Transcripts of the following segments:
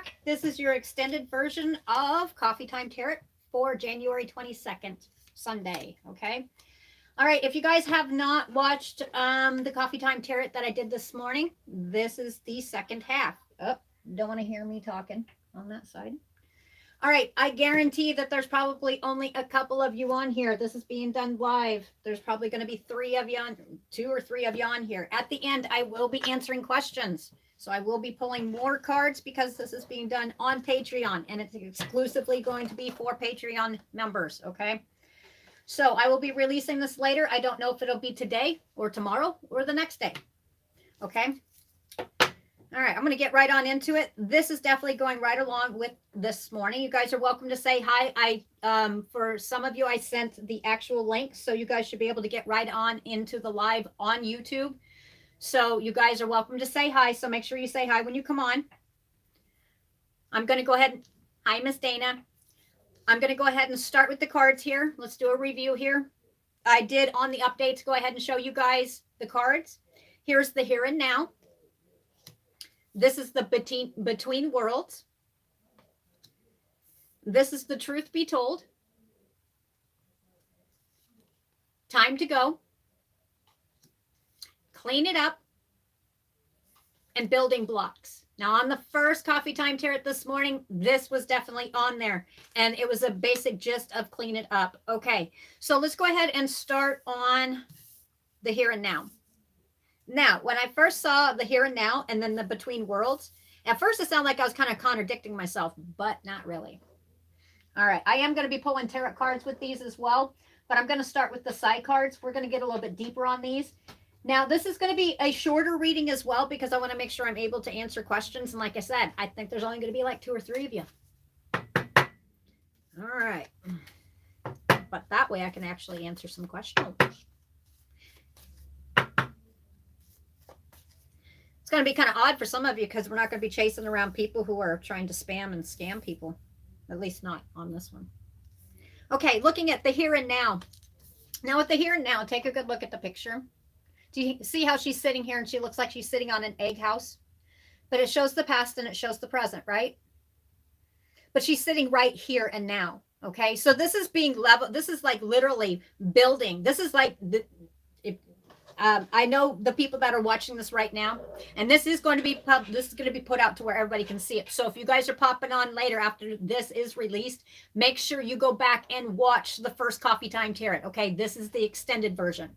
Peacock. This is your extended version of Coffee Time Tarot for January 22nd, Sunday. Okay. All right. If you guys have not watched the Coffee Time Tarot that I did this morning, this is the second half. Oh, don't want to hear me talking on that side. All right. I guarantee that there's probably only a couple of you on here. This is being done live. There's probably going to be 3 of you on, 2 or 3 of you on here. At the end, I will be answering questions. So I will be pulling more cards because this is being done on Patreon, and it's exclusively going to be for Patreon members, okay? So I will be releasing this later. I don't know if it'll be today or tomorrow or the next day, okay? All right, I'm going to get right on into it. This is definitely going right along with this morning. You guys are welcome to say hi. For some of you, I sent the actual link, so you guys should be able to get right on into the live on YouTube. So you guys are welcome to say hi. So make sure you say hi when you come on. I'm going to go ahead. Hi, Miss Dana. I'm going to go ahead and start with the cards here. Let's do a review here. I did on the updates go ahead and show you guys the cards. Here's the here and now. This is the between worlds. This is the truth be told. Time to go. Clean it up, and building blocks. Now, on the first Coffee Time Tarot this morning, this was definitely on there, and it was a basic gist of clean it up. Okay, so let's go ahead and start on the here and now. Now, when I first saw the here and now and then the between worlds, at first it sounded like I was kind of contradicting myself, but not really. All right, I am going to be pulling tarot cards with these as well, but I'm going to start with the side cards. We're going to get a little bit deeper on these. Now, this is going to be a shorter reading as well because I want to make sure I'm able to answer questions. And like I said, I think there's only going to be like 2 or 3 of you. All right. But that way I can actually answer some questions. It's going to be kind of odd for some of you because we're not going to be chasing around people who are trying to spam and scam people. At least not on this one. Okay, looking at the here and now. Now with the here and now, take a good look at the picture. Do you see how she's sitting here and she looks like she's sitting on an egg house? But it shows the past and it shows the present, right? But she's sitting right here and now, okay? So this is being level. This is like literally building. This is like, I know the people that are watching this right now, and this is going to be put out to where everybody can see it. So if you guys are popping on later after this is released, make sure you go back and watch the first Coffee Time Tarot, okay? This is the extended version.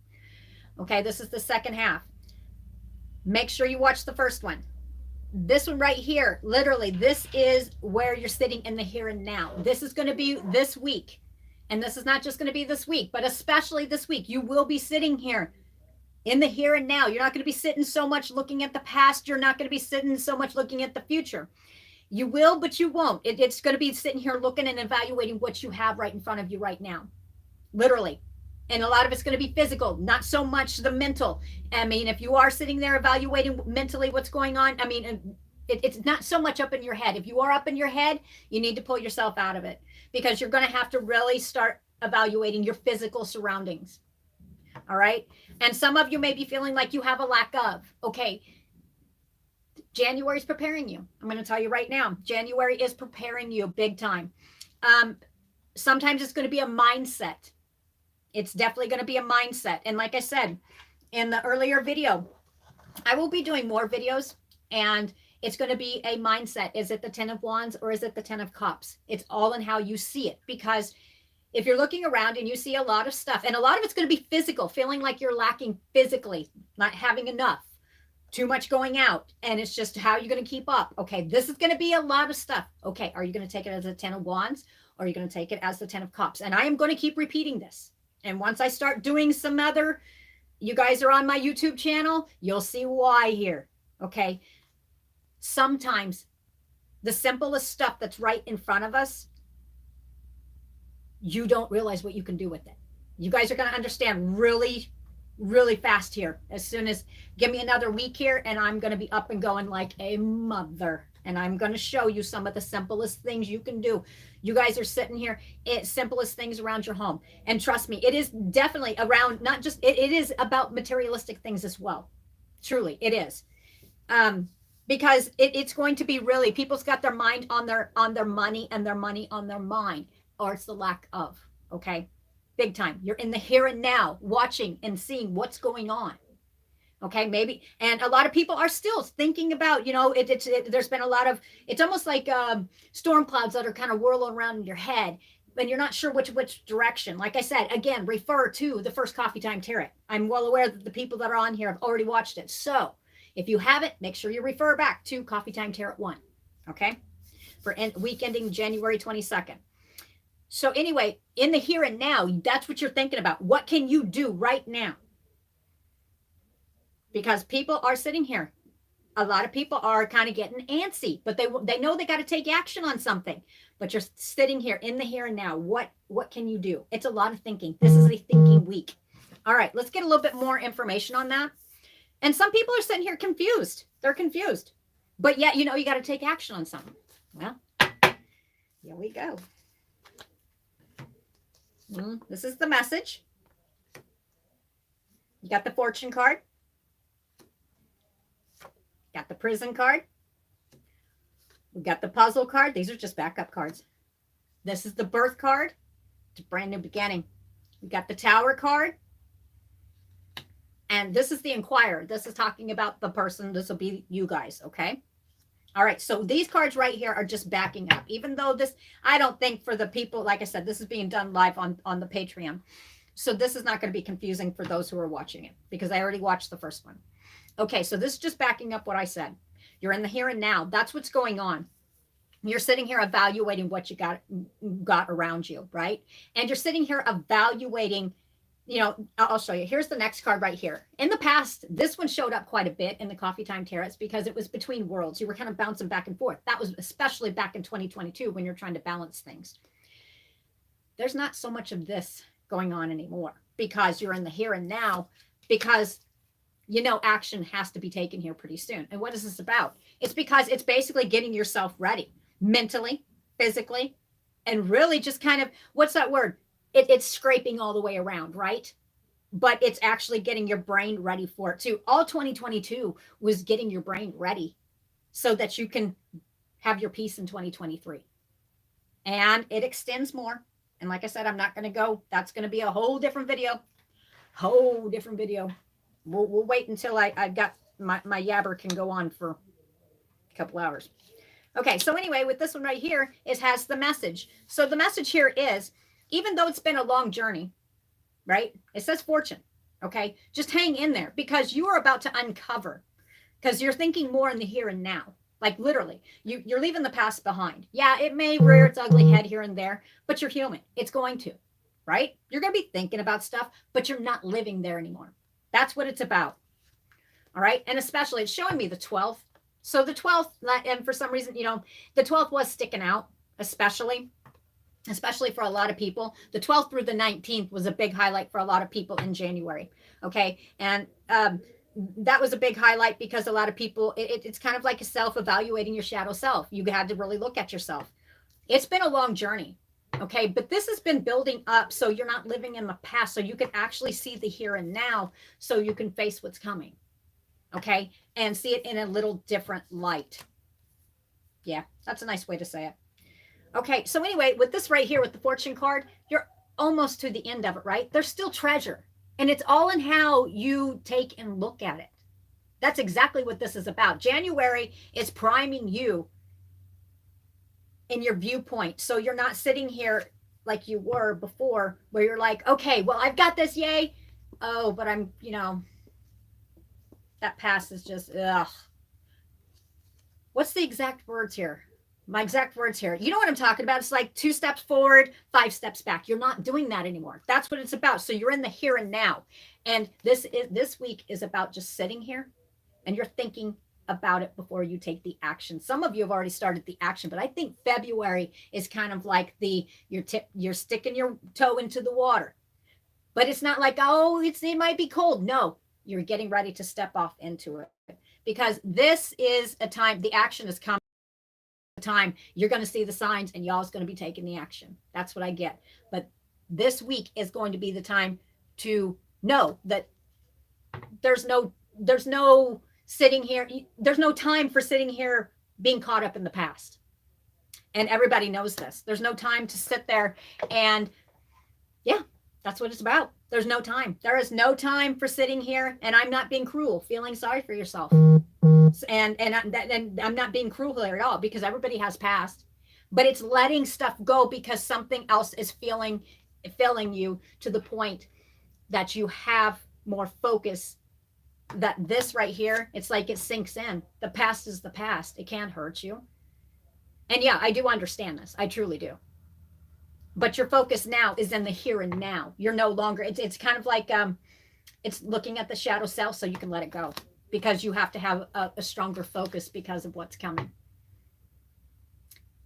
Okay, this is the second half. Make sure you watch the first one. This one right here, literally, this is where you're sitting in the here and now. This is going to be this week. And this is not just going to be this week, but especially this week. You will be sitting here in the here and now. You're not going to be sitting so much looking at the past. You're not going to be sitting so much looking at the future. You will, but you won't. It's going to be sitting here looking and evaluating what you have right in front of you right now. Literally. And a lot of it's going to be physical, not so much the mental. I mean, if you are sitting there evaluating mentally what's going on, I mean, it's not so much up in your head. If you are up in your head, you need to pull yourself out of it because you're going to have to really start evaluating your physical surroundings. All right. And some of you may be feeling like you have a lack of. Okay. January is preparing you. I'm going to tell you right now, January is preparing you big time. Sometimes it's going to be a mindset. It's definitely going to be a mindset. And like I said in the earlier video, I will be doing more videos and it's going to be a mindset. Is it the 10 of Wands or is it the 10 of Cups? It's all in how you see it. Because if you're looking around and you see a lot of stuff, and a lot of it's going to be physical, feeling like you're lacking physically, not having enough, too much going out, and it's just how you're going to keep up. Okay, this is going to be a lot of stuff. Okay, are you going to take it as a 10 of Wands or are you going to take it as the 10 of Cups? And I am going to keep repeating this. And once I start doing some other, you guys are on my YouTube channel, you'll see why here, okay? Sometimes the simplest stuff that's right in front of us, you don't realize what you can do with it. You guys are going to understand really, really fast here. As soon as, give me another week here, and I'm going to be up and going like a mother. And I'm going to show you some of the simplest things you can do. You guys are sitting here, simplest things around your home. And trust me, it is definitely around, not just, it is about materialistic things as well. Truly, it is. because it's going to be really, people's got their mind on their money and their money on their mind, or it's the lack of. Okay, big time. You're in the here and now, watching and seeing what's going on. Okay, maybe, and a lot of people are still thinking about, there's been a lot of, it's almost like storm clouds that are kind of whirling around in your head, and you're not sure which direction. Like I said, again, refer to the first Coffee Time Tarot. I'm well aware that the people that are on here have already watched it. So if you haven't, make sure you refer back to Coffee Time Tarot 1. Okay, for week ending January 22nd. So anyway, in the here and now, that's what you're thinking about. What can you do right now? Because people are sitting here. A lot of people are kind of getting antsy, but they know they got to take action on something. But you're sitting here in the here and now. What can you do? It's a lot of thinking. This is a thinking week. All right, let's get a little bit more information on that. And some people are sitting here confused. They're confused. But yet, you got to take action on something. Well, here we go. This is the message. You got the Fortune card. Got the Prison card. We got the Puzzle card. These are just backup cards. This is the Birth card. It's a brand new beginning. We got the Tower card. And this is the Inquirer. This is talking about the person. This will be you guys, okay? All right, so these cards right here are just backing up. Even though this, I don't think for the people, like I said, this is being done live on the Patreon. So this is not going to be confusing for those who are watching it, because I already watched the first one. Okay, so this is just backing up what I said. You're in the here and now. That's what's going on. You're sitting here evaluating what you got around you, right? And you're sitting here evaluating, I'll show you. Here's the next card right here. In the past, this one showed up quite a bit in the Coffee Time Tarots because it was between worlds. You were kind of bouncing back and forth. That was especially back in 2022 when you're trying to balance things. There's not so much of this going on anymore because you're in the here and now, because action has to be taken here pretty soon. And what is this about? It's because it's basically getting yourself ready mentally, physically, and really just kind of, what's that word? It's scraping all the way around, right? But it's actually getting your brain ready for it too. All 2022 was getting your brain ready so that you can have your peace in 2023. And it extends more. And like I said, I'm not going to go. That's going to be a whole different video. We'll wait until I've got my yabber can go on for a couple hours. Okay, so anyway, with this one right here, it has the message. So the message here is, even though it's been a long journey, right? It says fortune, okay? Just hang in there, because you are about to uncover, because you're thinking more in the here and now. Like literally, you're leaving the past behind. Yeah, it may rear its ugly head here and there, but you're human. It's going to, right? You're going to be thinking about stuff, but you're not living there anymore. That's what it's about. All right. And especially it's showing me the 12th. So the 12th, and for some reason, the 12th was sticking out, especially for a lot of people. The 12th through the 19th was a big highlight for a lot of people in January. Okay. And that was a big highlight because a lot of people, it's kind of like a self-evaluating your shadow self. You had to really look at yourself. It's been a long journey. Okay, but this has been building up so you're not living in the past, so you can actually see the here and now, so you can face what's coming. Okay, and see it in a little different light. Yeah, that's a nice way to say it. Okay, so anyway, with this right here, with the Fortune card, you're almost to the end of it, right? There's still treasure, and it's all in how you take and look at it. That's exactly what this is about. January is priming you in your viewpoint, so you're not sitting here like you were before, where you're like, okay, well, I've got this, yay. Oh, but I'm, that past is just, ugh. What's the exact words here? My exact words here. You know what I'm talking about? It's like 2 steps forward, 5 steps back. You're not doing that anymore. That's what it's about. So you're in the here and now. And this week is about just sitting here, and you're thinking about it before you take the action. Some of you have already started the action, but I think February is kind of like you're sticking your toe into the water, but it's not like, oh, it might be cold. No, you're getting ready to step off into it, because this is a time, the action is coming. Time you're going to see the signs, and y'all's going to be taking the action. That's what I get. But this week is going to be the time to know that there's no sitting here. There's no time for sitting here being caught up in the past. And everybody knows this. There's no time to sit there and, yeah, that's what it's about. There's no time. There is no time for sitting here, and I'm not being cruel, feeling sorry for yourself. And I'm not being cruel here at all, because everybody has past. But it's letting stuff go because something else is filling you to the point that you have more focus. That this right here, it's like it sinks in. The past is the past. It can't hurt you. And yeah, I do understand this. I truly do. But your focus now is in the here and now. You're no longer, it's kind of like, it's looking at the shadow self so you can let it go, because you have to have a stronger focus because of what's coming.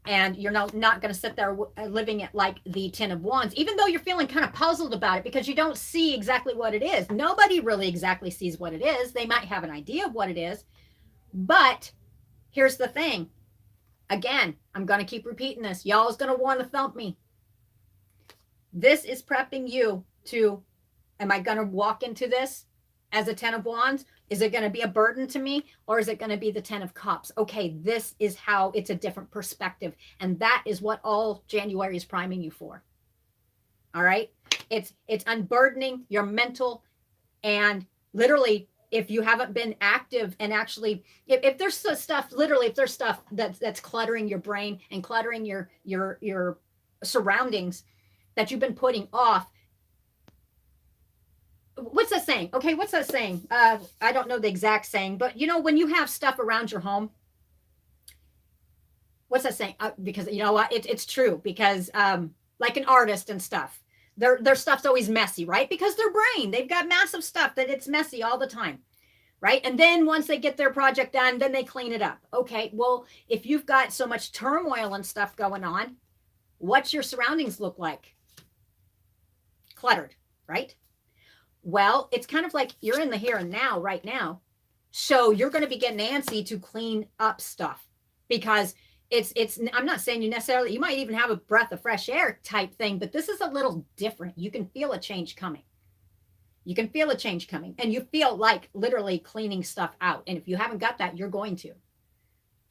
And you're not going to sit there living it like the 10 of Wands, even though you're feeling kind of puzzled about it because you don't see exactly what it is. Nobody really exactly sees what it is. They might have an idea of what it is. But here's the thing. Again, I'm going to keep repeating this. Y'all is going to want to thump me. This is prepping you to, am I going to walk into this as a 10 of Wands? Is it going to be a burden to me, or is it going to be the 10 of Cups? Okay, this is how it's a different perspective. And that is what all January is priming you for. All right. It's unburdening your mental, and literally, if you haven't been active and actually, if there's stuff, literally, if there's stuff that's cluttering your brain and cluttering your surroundings that you've been putting off. What's that saying? Okay, what's that saying? I don't know the exact saying, but you know, when you have stuff around your home, what's that saying? Because you know what, it's true. Because like an artist and stuff, their stuff's always messy, right? Because their brain, they've got massive stuff that it's messy all the time, right? And then once they get their project done, then they clean it up. Okay, well, if you've got so much turmoil and stuff going on, what's your surroundings look like? Cluttered, right? Well, it's kind of like you're in the here and now right now. So you're going to be getting antsy to clean up stuff, because it's I'm not saying you necessarily, you might even have a breath of fresh air type thing, but this is a little different. You can feel a change coming. You can feel a change coming, and you feel like literally cleaning stuff out. And if you haven't got that, you're going to.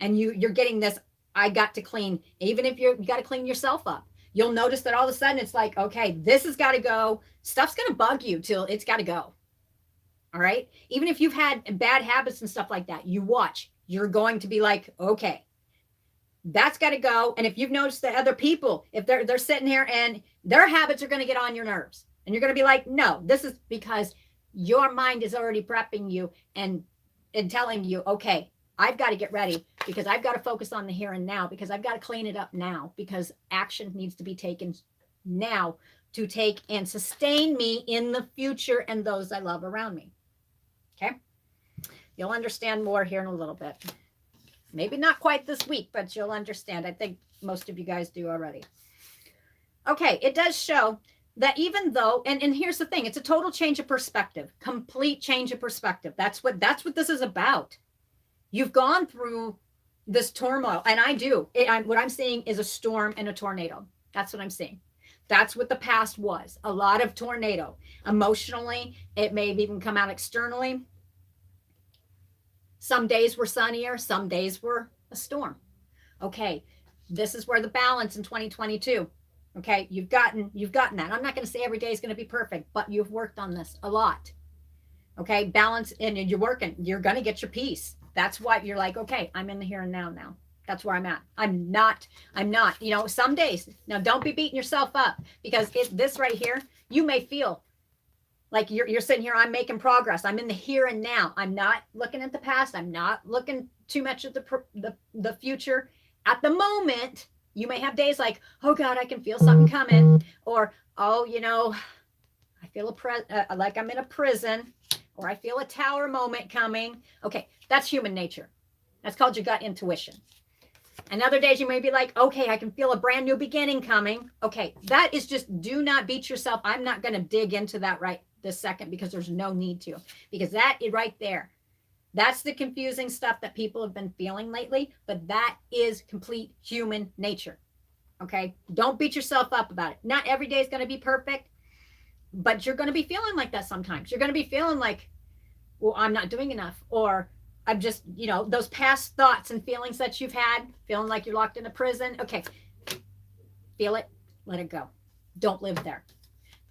And you're getting this, I got to clean, even if you got to clean yourself up. You'll notice that all of a sudden it's like, okay, this has got to go. Stuff's going to bug you till it's got to go. All right. Even if you've had bad habits and stuff like that, you watch, you're going to be like, okay, that's got to go. And if you've noticed that other people, if they're sitting here and their habits are going to get on your nerves, and you're going to be like, no, this is because your mind is already prepping you and telling you, okay, I've got to get ready, because I've got to focus on the here and now, because I've got to clean it up now, because action needs to be taken now to take and sustain me in the future and those I love around me. Okay. You'll understand more here in a little bit. Maybe not quite this week, but you'll understand. I think most of you guys do already. Okay. It does show that even though, and here's the thing, it's a total change of perspective, complete change of perspective. That's what this is about. You've gone through this turmoil, and I do. What I'm seeing is a storm and a tornado. That's what I'm seeing. That's what the past was. A lot of tornado. Emotionally, it may have even come out externally. Some days were sunnier. Some days were a storm. Okay, this is where the balance in 2022. Okay, you've gotten that. I'm not going to say every day is going to be perfect, but you've worked on this a lot. Okay, balance, and you're working. You're going to get your peace. That's why you're like, okay, I'm in the here and now. That's where I'm at. I'm not, you know, some days. Now, don't be beating yourself up, because this right here, you may feel like you're sitting here, I'm making progress. I'm in the here and now. I'm not looking at the past. I'm not looking too much at the future. At the moment, you may have days like, oh God, I can feel something coming. Or, oh, you know, I feel like I'm in a prison. Or I feel a tower moment coming. Okay, that's human nature. That's called your gut intuition. And other days you may be like, okay, I can feel a brand new beginning coming. Okay, that is just, do not beat yourself. I'm not going to dig into that right this second, because there's no need to. Because that is right there. That's the confusing stuff that people have been feeling lately. But that is complete human nature. Okay, don't beat yourself up about it. Not every day is going to be perfect. But you're going to be feeling like that sometimes. You're going to be feeling like, well, I'm not doing enough. Or I'm just, you know, those past thoughts and feelings that you've had, feeling like you're locked in a prison. Okay. Feel it, let it go. Don't live there.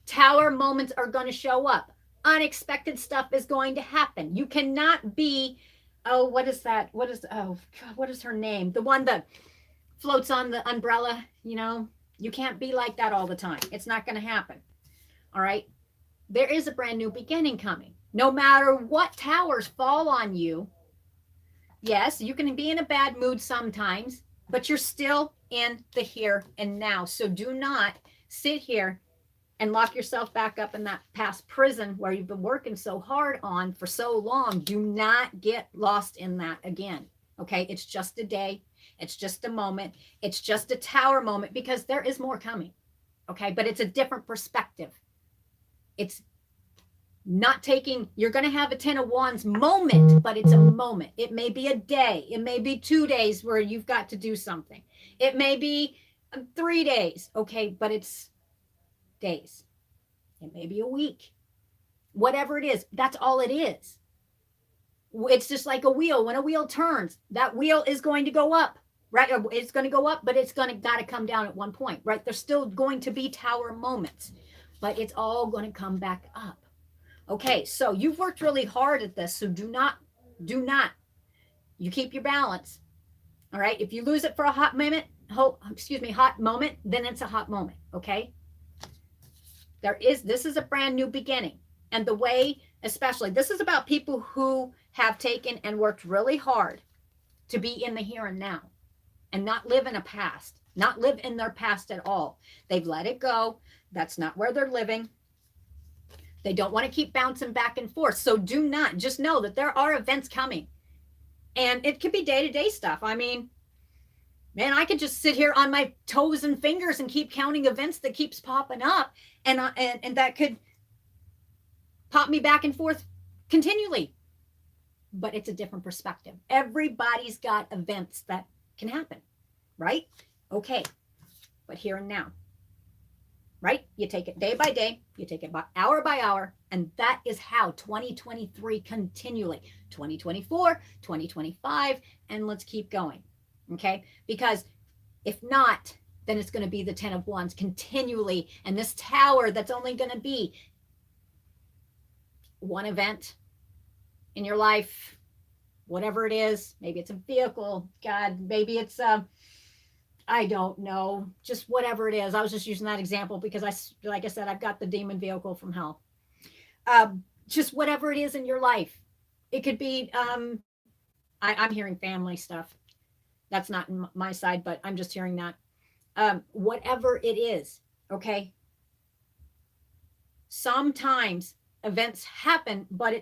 Tower moments are going to show up. Unexpected stuff is going to happen. You cannot be, oh, what is that? What is, oh, God, what is her name? The one that floats on the umbrella, you know, you can't be like that all the time. It's not going to happen. All right. There is a brand new beginning coming. No matter what towers fall on you, yes, you can be in a bad mood sometimes, but you're still in the here and now. So do not sit here and lock yourself back up in that past prison where you've been working so hard on for so long. Do not get lost in that again. Okay. It's just a day. It's just a moment. It's just a tower moment, because there is more coming. Okay. But it's a different perspective. It's not taking, you're going to have a 10 of Wands moment, but it's a moment. It may be a day. It may be 2 days where you've got to do something. It may be 3 days. Okay. But it's days. It may be a week. Whatever it is, that's all it is. It's just like a wheel. When a wheel turns, that wheel is going to go up, right? It's going to go up, but it's got to come down at one point, right? There's still going to be tower moments, but it's all going to come back up. Okay, so you've worked really hard at this, so do not, you keep your balance. All right, if you lose it for a hot moment, hot moment, then it's a hot moment. Okay, this is a brand new beginning. And the way, especially, this is about people who have taken and worked really hard to be in the here and now and not live in a past, not live in their past at all. They've let it go. That's not where they're living. They don't want to keep bouncing back and forth. So do not, just know that there are events coming. And it could be day-to-day stuff. I mean, man, I could just sit here on my toes and fingers and keep counting events that keeps popping up. And that could pop me back and forth continually. But it's a different perspective. Everybody's got events that can happen, right? Okay, but here and now, right? You take it day by day, you take it by hour, and that is how 2023 continually, 2024, 2025, and let's keep going, okay? Because if not, then it's going to be the 10 of Wands continually, and this tower that's only going to be one event in your life, whatever it is. Maybe it's a vehicle, God, maybe it's I don't know, just whatever it is. I was just using that example because like I said, I've got the demon vehicle from hell. Just whatever it is in your life. It could be, I'm hearing family stuff. That's not my side, but I'm just hearing that. Whatever it is, okay? Sometimes events happen, but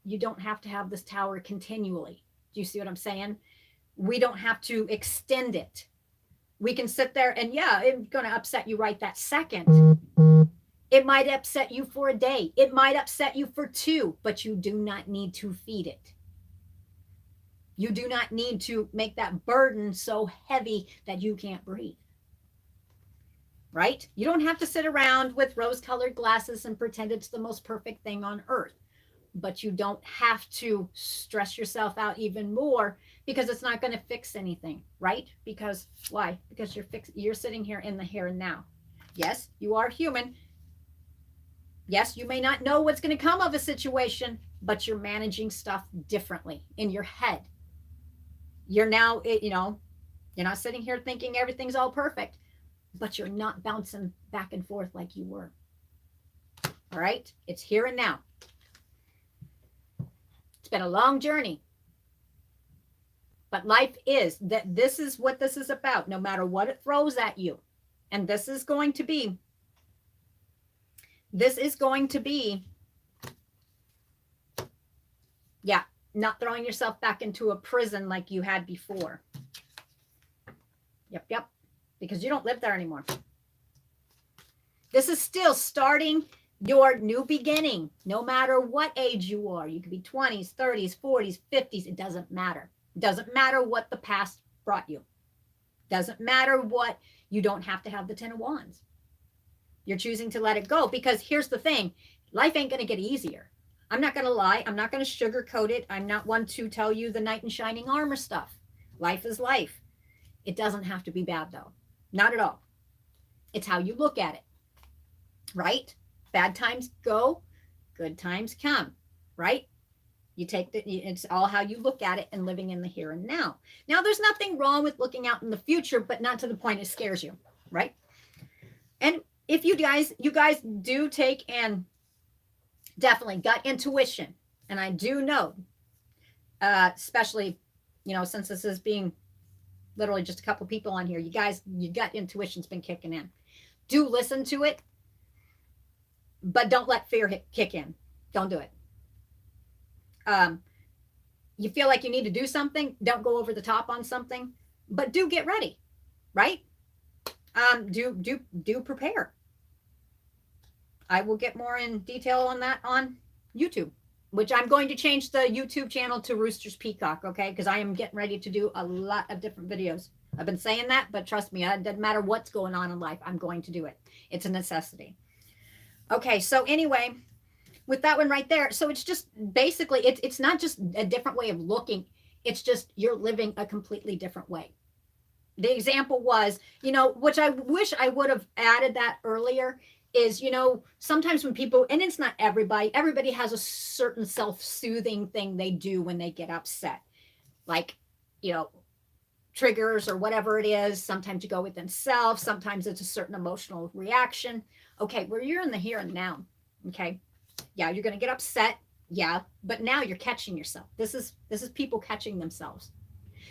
you don't have to have this tower continually. Do you see what I'm saying? We don't have to extend it. We can sit there and yeah, it's going to upset you right that second. It might upset you for a day. It might upset you for 2, but you do not need to feed it. You do not need to make that burden so heavy that you can't breathe. Right? You don't have to sit around with rose-colored glasses and pretend it's the most perfect thing on earth. But you don't have to stress yourself out even more because it's not going to fix anything, right? Because why? Because you're sitting here in the here and now. Yes, you are human. Yes, you may not know what's going to come of a situation, but you're managing stuff differently in your head. You're now, you're not sitting here thinking everything's all perfect, but you're not bouncing back and forth like you were. All right? It's here and now. It's been a long journey. But life is that this is what this is about, no matter what it throws at you. And this is going to be, yeah, not throwing yourself back into a prison like you had before. Yep. Because you don't live there anymore. This is still starting your new beginning, no matter what age you are. You could be 20s, 30s, 40s, 50s. It doesn't matter. It doesn't matter what the past brought you. Doesn't matter what, you don't have to have the 10 of Wands. You're choosing to let it go because here's the thing. Life ain't going to get easier. I'm not going to lie. I'm not going to sugarcoat it. I'm not one to tell you the knight in shining armor stuff. Life is life. It doesn't have to be bad, though. Not at all. It's how you look at it, right? Bad times go, good times come, right? It's all how you look at it and living in the here and now. Now, there's nothing wrong with looking out in the future, but not to the point it scares you, right? And if you guys do take and definitely gut intuition, and I do know, especially, since this is being literally just a couple people on here, your gut intuition's been kicking in. Do listen to it, but don't let fear kick in. Don't do it. You feel like you need to do something, don't go over the top on something, but do get ready, right? Do prepare. I will get more in detail on that on YouTube, which I'm going to change the YouTube channel to Roosters Peacock, okay? Because I am getting ready to do a lot of different videos. I've been saying that, but trust me, it doesn't matter what's going on in life. I'm going to do it. It's a necessity. Okay, so anyway, with that one right there, so it's just basically, it's not just a different way of looking. It's just you're living a completely different way. The example was, which I wish I would have added that earlier, is, sometimes when people, and it's not everybody has a certain self-soothing thing they do when they get upset. Like, triggers or whatever it is. Sometimes you go within self. Sometimes it's a certain emotional reaction. Okay, well, you're in the here and now. Okay. Yeah, you're going to get upset. Yeah, but now you're catching yourself. This is people catching themselves.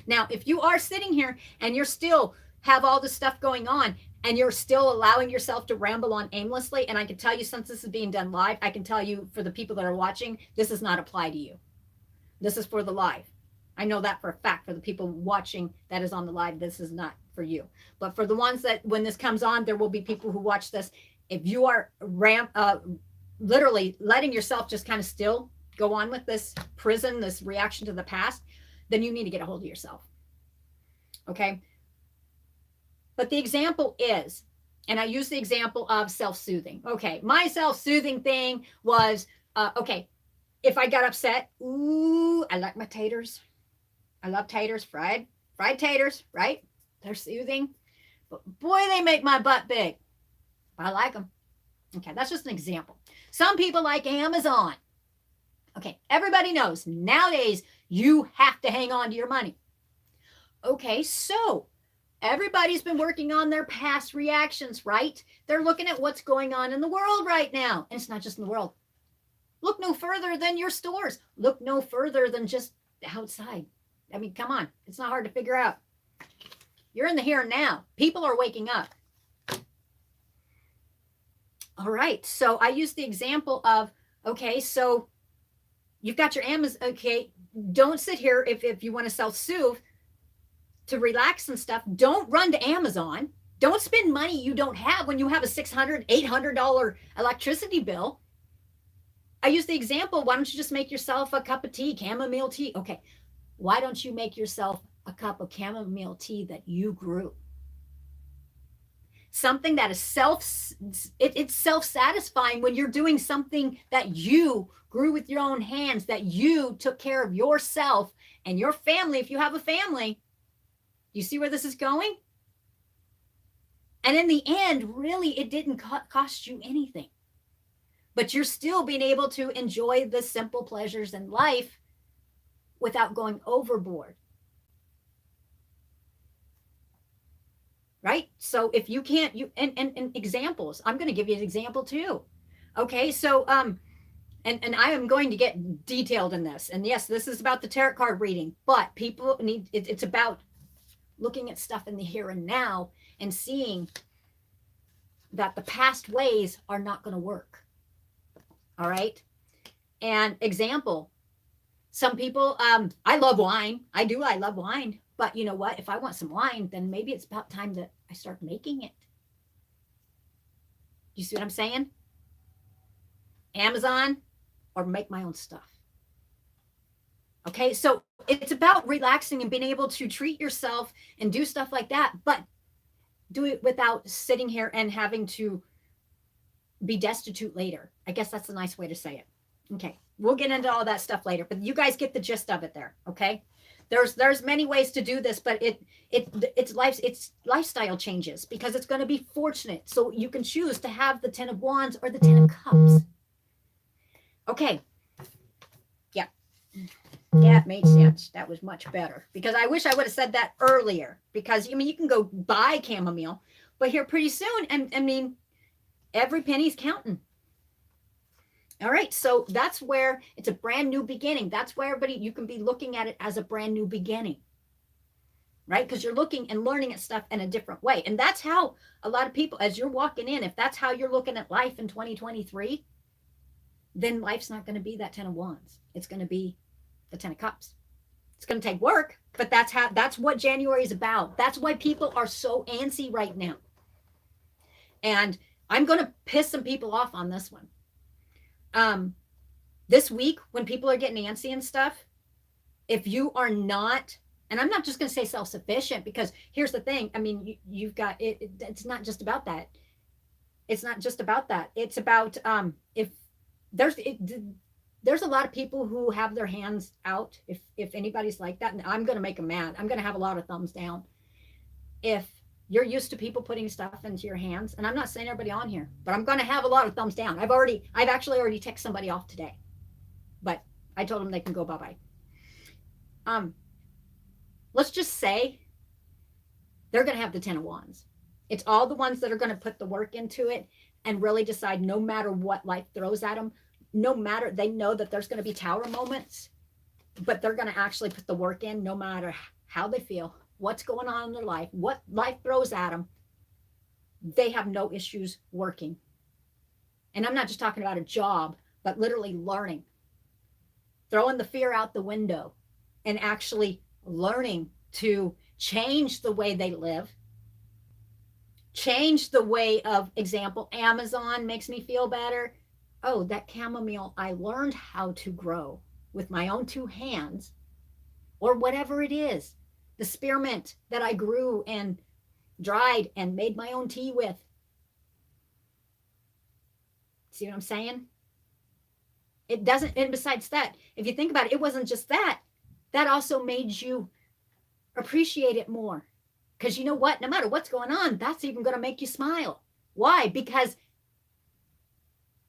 Now, if you are sitting here and you're still have all this stuff going on and you're still allowing yourself to ramble on aimlessly, and I can tell you, since this is being done live, I can tell you, for the people that are watching, this does not apply to you. This is for the live. I know that for a fact. For the people watching that is on the live, this is not for you. But for the ones that, when this comes on, there will be people who watch this. If you are literally letting yourself just kind of still go on with this prison, this reaction to the past, then you need to get a hold of yourself. Okay. But the example is, and I use the example of self-soothing. Okay. My self-soothing thing was, okay, if I got upset, ooh, I like my taters. I love taters, fried taters, right? They're soothing, but boy, they make my butt big. I like them. Okay. That's just an example. Some people like Amazon. Okay. Everybody knows nowadays you have to hang on to your money. Okay. So everybody's been working on their past reactions, right? They're looking at what's going on in the world right now. And it's not just in the world. Look no further than your stores. Look no further than just outside. I mean, come on. It's not hard to figure out. You're in the here and now. People are waking up. All right. So I use the example of, okay, so you've got your Amazon. Okay. Don't sit here if you want to self-soothe to relax and stuff. Don't run to Amazon. Don't spend money you don't have when you have a $600, $800 electricity bill. I use the example, why don't you just make yourself a cup of tea, chamomile tea? Okay. Why don't you make yourself a cup of chamomile tea that you grew? Something that is it's self-satisfying when you're doing something that you grew with your own hands, that you took care of yourself and your family, if you have a family. You see where this is going? And in the end, really, it didn't cost you anything. But you're still being able to enjoy the simple pleasures in life without going overboard. Right? So if you can't, and examples, I'm going to give you an example too. Okay. So, and I am going to get detailed in this. And yes, this is about the tarot card reading, but people need, it's about looking at stuff in the here and now and seeing that the past ways are not going to work. All right. And example, some people, I love wine. I love wine. But you know what? If I want some wine, then maybe it's about time that I start making it. You see what I'm saying? Amazon or make my own stuff. Okay, so it's about relaxing and being able to treat yourself and do stuff like that, but do it without sitting here and having to be destitute later. I guess that's a nice way to say it. Okay, We'll get into all that stuff later, but you guys get the gist of it there. Okay. There's many ways to do this, but it's lifestyle changes, because it's going to be fortunate. So you can choose to have the 10 of Wands or the 10 of Cups. Okay. Yeah. Yeah, it made sense. That was much better, because I wish I would have said that earlier, because I mean, you can go buy chamomile, but here pretty soon, and I mean, every penny's counting. All right, so that's where it's a brand new beginning. That's where everybody, you can be looking at it as a brand new beginning, right? Because you're looking and learning at stuff in a different way. And that's how a lot of people, as you're walking in, if that's how you're looking at life in 2023, then life's not going to be that 10 of Wands. It's going to be the 10 of Cups. It's going to take work, but that's what January is about. That's why people are so antsy right now. And I'm going to piss some people off on this one. This week, when people are getting antsy and stuff, if you are not, and I'm not just going to say self-sufficient, because here's the thing. I mean, you've got it. It's not just about that. It's not just about that. It's about, if there's a lot of people who have their hands out. If anybody's like that, and I'm going to make them mad. I'm going to have a lot of thumbs down. If you're used to people putting stuff into your hands, and I'm not saying everybody on here, but I'm going to have a lot of thumbs down. I've actually already texted somebody off today, but I told them they can go bye-bye. Let's just say they're going to have the 10 of Wands. It's all the ones that are going to put the work into it and really decide, no matter what life throws at them, no matter, they know that there's going to be tower moments, but they're going to actually put the work in, no matter how they feel, what's going on in their life, what life throws at them. They have no issues working. And I'm not just talking about a job, but literally learning, throwing the fear out the window and actually learning to change the way they live, change the way of, example, Amazon makes me feel better. Oh, that chamomile I learned how to grow with my own 2 hands, or whatever it is. The spearmint that I grew and dried and made my own tea with. See what I'm saying? It doesn't, and besides that, if you think about it, it wasn't just that. That also made you appreciate it more. Because you know what? No matter what's going on, that's even going to make you smile. Why? Because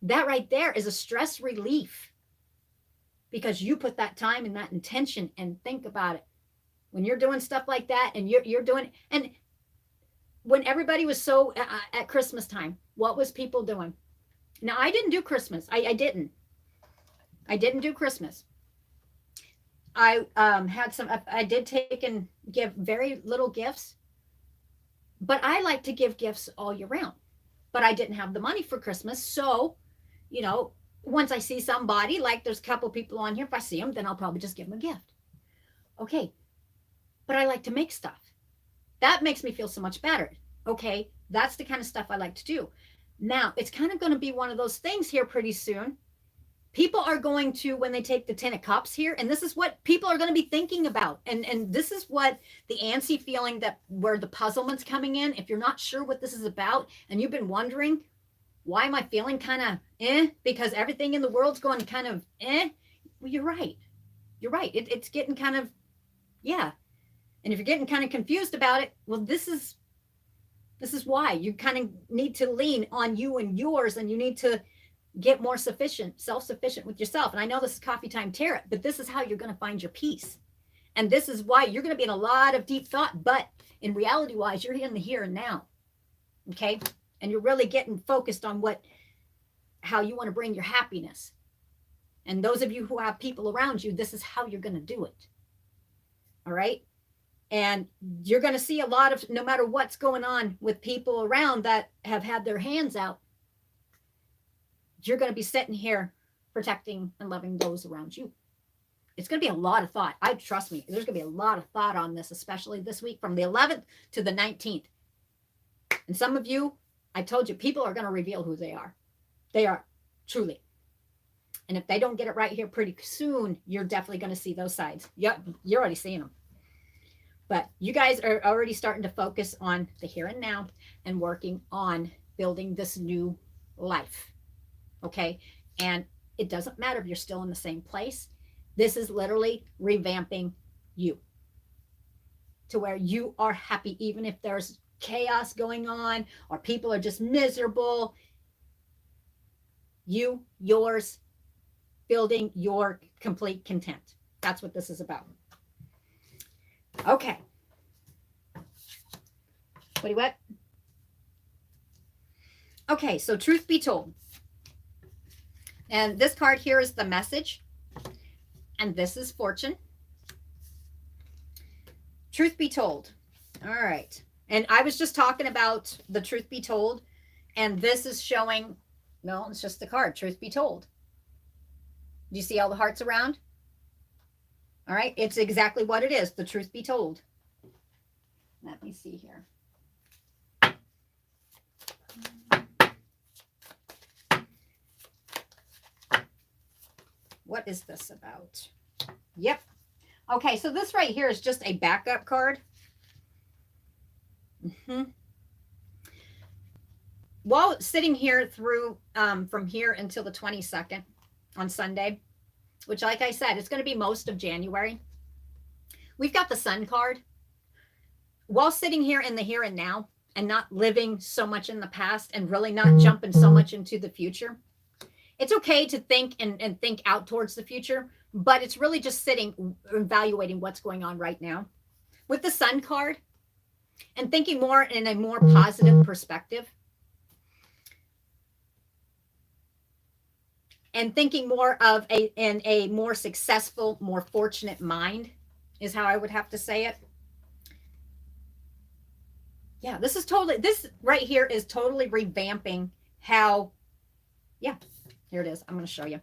that right there is a stress relief. Because you put that time and that intention, and think about it. When you're doing stuff like that, and you're doing, and when everybody was so at Christmas time, what was people doing? Now, I didn't do Christmas. I didn't do Christmas. I did take and give very little gifts, but I like to give gifts all year round. But I didn't have the money for Christmas. So, you know, once I see somebody, like there's a couple people on here, if I see them, then I'll probably just give them a gift. Okay. But I like to make stuff. That makes me feel so much better. Okay. That's the kind of stuff I like to do. Now, it's kind of going to be one of those things here pretty soon. People are going to, when they take the 10 of Cups here, and this is what people are going to be thinking about. And this is what the antsy feeling, that where the puzzlement's coming in. If you're not sure what this is about, and you've been wondering, why am I feeling kind of because everything in the world's going kind of well, you're right. You're right. It's getting kind of, yeah. And if you're getting kind of confused about it, well, this is why. You kind of need to lean on you and yours, and you need to get more self-sufficient with yourself. And I know this is coffee time tarot, but this is how you're going to find your peace. And this is why you're going to be in a lot of deep thought, but in reality wise, you're in the here and now. Okay. And you're really getting focused on how you want to bring your happiness. And those of you who have people around you, this is how you're going to do it. All right. And you're going to see a lot of, no matter what's going on with people around that have had their hands out, you're going to be sitting here protecting and loving those around you. It's going to be a lot of thought. Trust me, there's going to be a lot of thought on this, especially this week from the 11th to the 19th. And some of you, I told you, people are going to reveal who they are. They are, truly. And if they don't get it right here pretty soon, you're definitely going to see those sides. Yep, you're already seeing them. But you guys are already starting to focus on the here and now and working on building this new life. Okay. And It doesn't matter if you're still in the same place. This is literally revamping you to where you are happy, even if there's chaos going on or people are just miserable. You, yours, building your complete content. That's what this is about. Okay. What do you what? Okay, so truth be told. And this card here is the message. And this is fortune. Truth be told. All right. And I was just talking about the truth be told. And this is showing, no, it's just the card, truth be told. Do you see all the hearts around? All right. It's exactly what it is. The truth be told. Let me see here. What is this about? Yep. Okay, so this right here is just a backup card. While sitting here through from here until the 22nd on Sunday, which, like I said, it's going to be most of January, we've got the Sun card. While sitting here in the here and now and not living so much in the past and really not jumping so much into the future, it's okay to think and think out towards the future, but it's really just sitting, evaluating what's going on right now. With the Sun card and thinking more in a more positive perspective and thinking more of in a more successful, more fortunate mind is how I would have to say it. Yeah, this right here is totally revamping how, yeah. Here it is. I'm going to show you.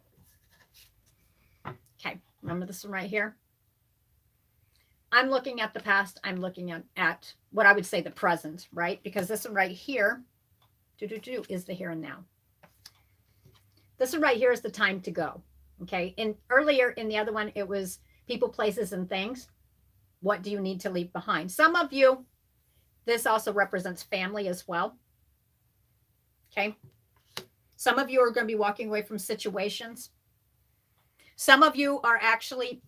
Okay. Remember this one right here? I'm looking at the past. I'm looking at what I would say the present, right? Because this one right here is the here and now. This one right here is the time to go. Okay. And earlier in the other one, it was people, places, and things. What do you need to leave behind? Some of you, this also represents family as well. Okay. Some of you are going to be walking away from situations. Some of you are actually,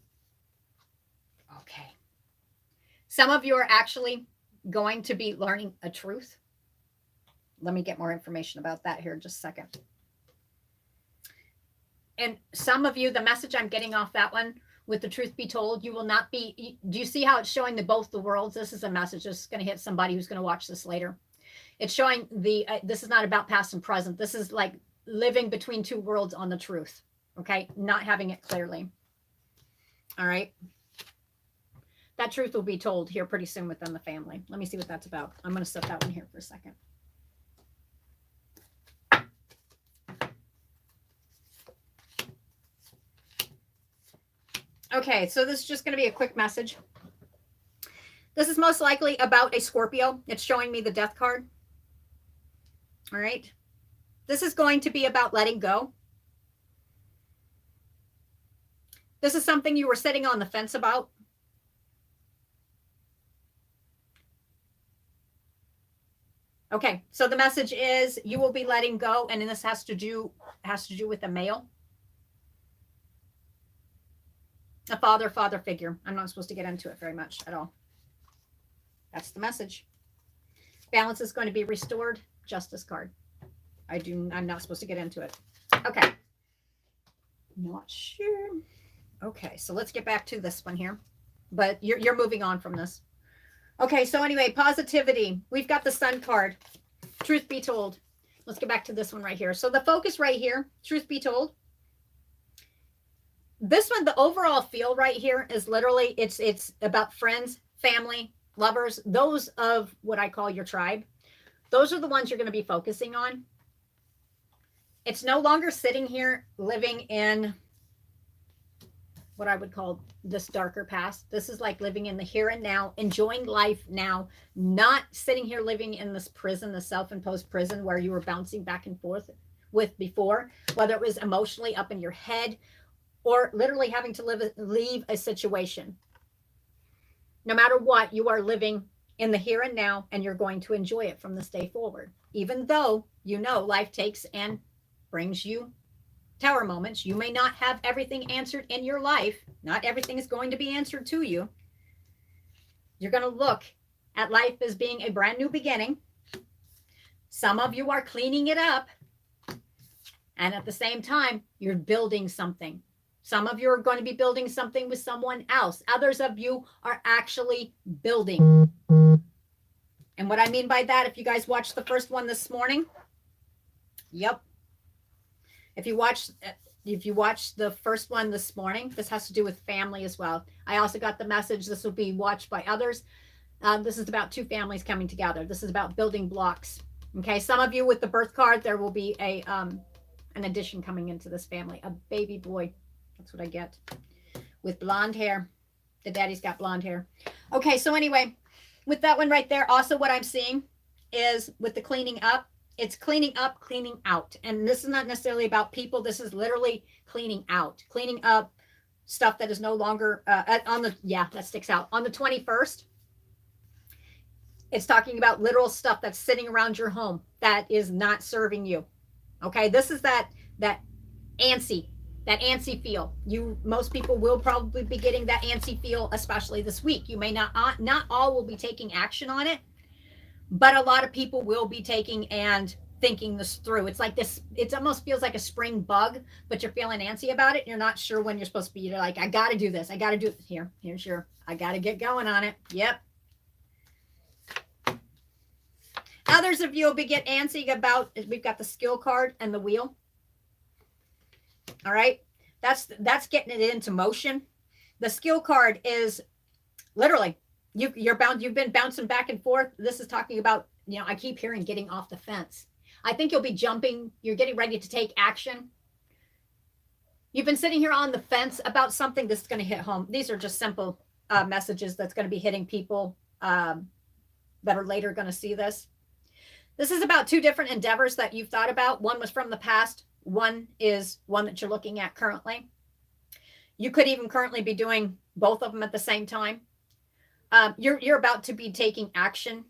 okay. Some of you are actually going to be learning a truth. Let me get more information about that here in just a second. And some of you, the message I'm getting off that one, with the truth be told, you will not be, do you see how it's showing both the worlds? This is a message that's going to hit somebody who's going to watch this later. It's showing this is not about past and present. This is like living between two worlds on the truth. Okay. Not having it clearly. All right. That truth will be told here pretty soon within the family. Let me see what that's about. I'm going to set that one here for a second. Okay. So this is just going to be a quick message. This is most likely about a Scorpio. It's showing me the death card. All right. This is going to be about letting go. This is something you were sitting on the fence about. Okay. So the message is you will be letting go. And this has to do with a male. A father figure. I'm not supposed to get into it very much at all. That's the message. Balance is going to be restored. Justice card. I'm not supposed to get into it. Okay. Not sure. Okay, so let's get back to this one here. But you're moving on from this. Okay, so anyway, positivity. We've got the Sun card. Truth be told. Let's get back to this one right here. So the focus right here, truth be told. This one, the overall feel right here is literally, it's about friends, family, lovers, those of what I call your tribe. Those are the ones you're going to be focusing on. It's no longer sitting here living in what I would call this darker past. This is like living in the here and now, enjoying life now, not sitting here living in this prison, the self-imposed prison where you were bouncing back and forth with before, whether it was emotionally up in your head or literally having to leave a situation. No matter what, you are living in the here and now, and you're going to enjoy it from this day forward. Even though, life takes and brings you tower moments. You may not have everything answered in your life. Not everything is going to be answered to you. You're going to look at life as being a brand new beginning. Some of you are cleaning it up. And at the same time, you're building something. Some of you are going to be building something with someone else. Others of you are actually building. And what I mean by that, if you guys watched the first one this morning, yep. If you watched the first one this morning, this has to do with family as well. I also got the message this will be watched by others. This is about two families coming together. This is about building blocks. Okay, some of you with the birth card, there will be an addition coming into this family, a baby boy. That's what I get, with blonde hair. The daddy's got blonde hair. Okay, so anyway, with that one right there, also what I'm seeing is with the cleaning up, it's cleaning up, cleaning out. And this is not necessarily about people. This is literally cleaning out, cleaning up stuff that is no longer that sticks out. On the 21st, it's talking about literal stuff that's sitting around your home that is not serving you. Okay, this is that antsy feel. Most people will probably be getting that antsy feel, especially this week. You may not all will be taking action on it, but a lot of people will be taking and thinking this through. It's like this, it almost feels like a spring bug, but you're feeling antsy about it. You're not sure when you're supposed to be. You're like, I got to do this. I got to do it. Here's your, I got to get going on it. Yep. Others of you will be getting antsy about, we've got the skill card and the wheel. All right. That's getting it into motion. The skill card is literally, you've been bouncing back and forth. This is talking about, I keep hearing getting off the fence. I think you'll be jumping. You're getting ready to take action. You've been sitting here on the fence about something that's going to hit home. These are just simple messages that's going to be hitting people that are later going to see this. This is about two different endeavors that you've thought about. One was from the past. One is one that you're looking at currently. You could even currently be doing both of them at the same time. You're about to be taking action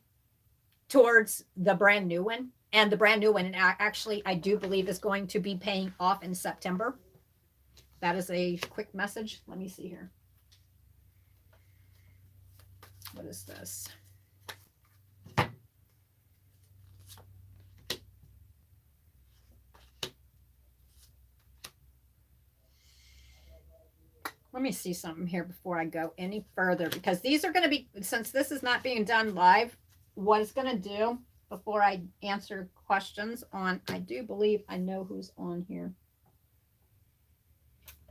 towards the brand new one. And the brand new one, and actually, I do believe is going to be paying off in September. That is a quick message. Let me see here. What is this? Let me see something here before I go any further, because these are going to be, since this is not being done live, what it's going to do before I answer questions on, I do believe I know who's on here.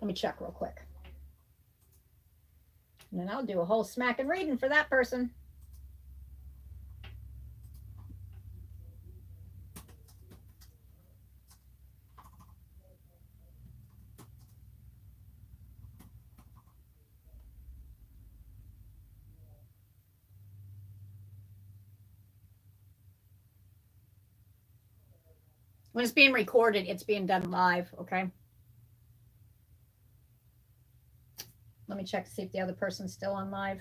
Let me check real quick. And then I'll do a whole smack and reading for that person. When it's being recorded, it's being done live, okay? Let me check to see if the other person's still on live.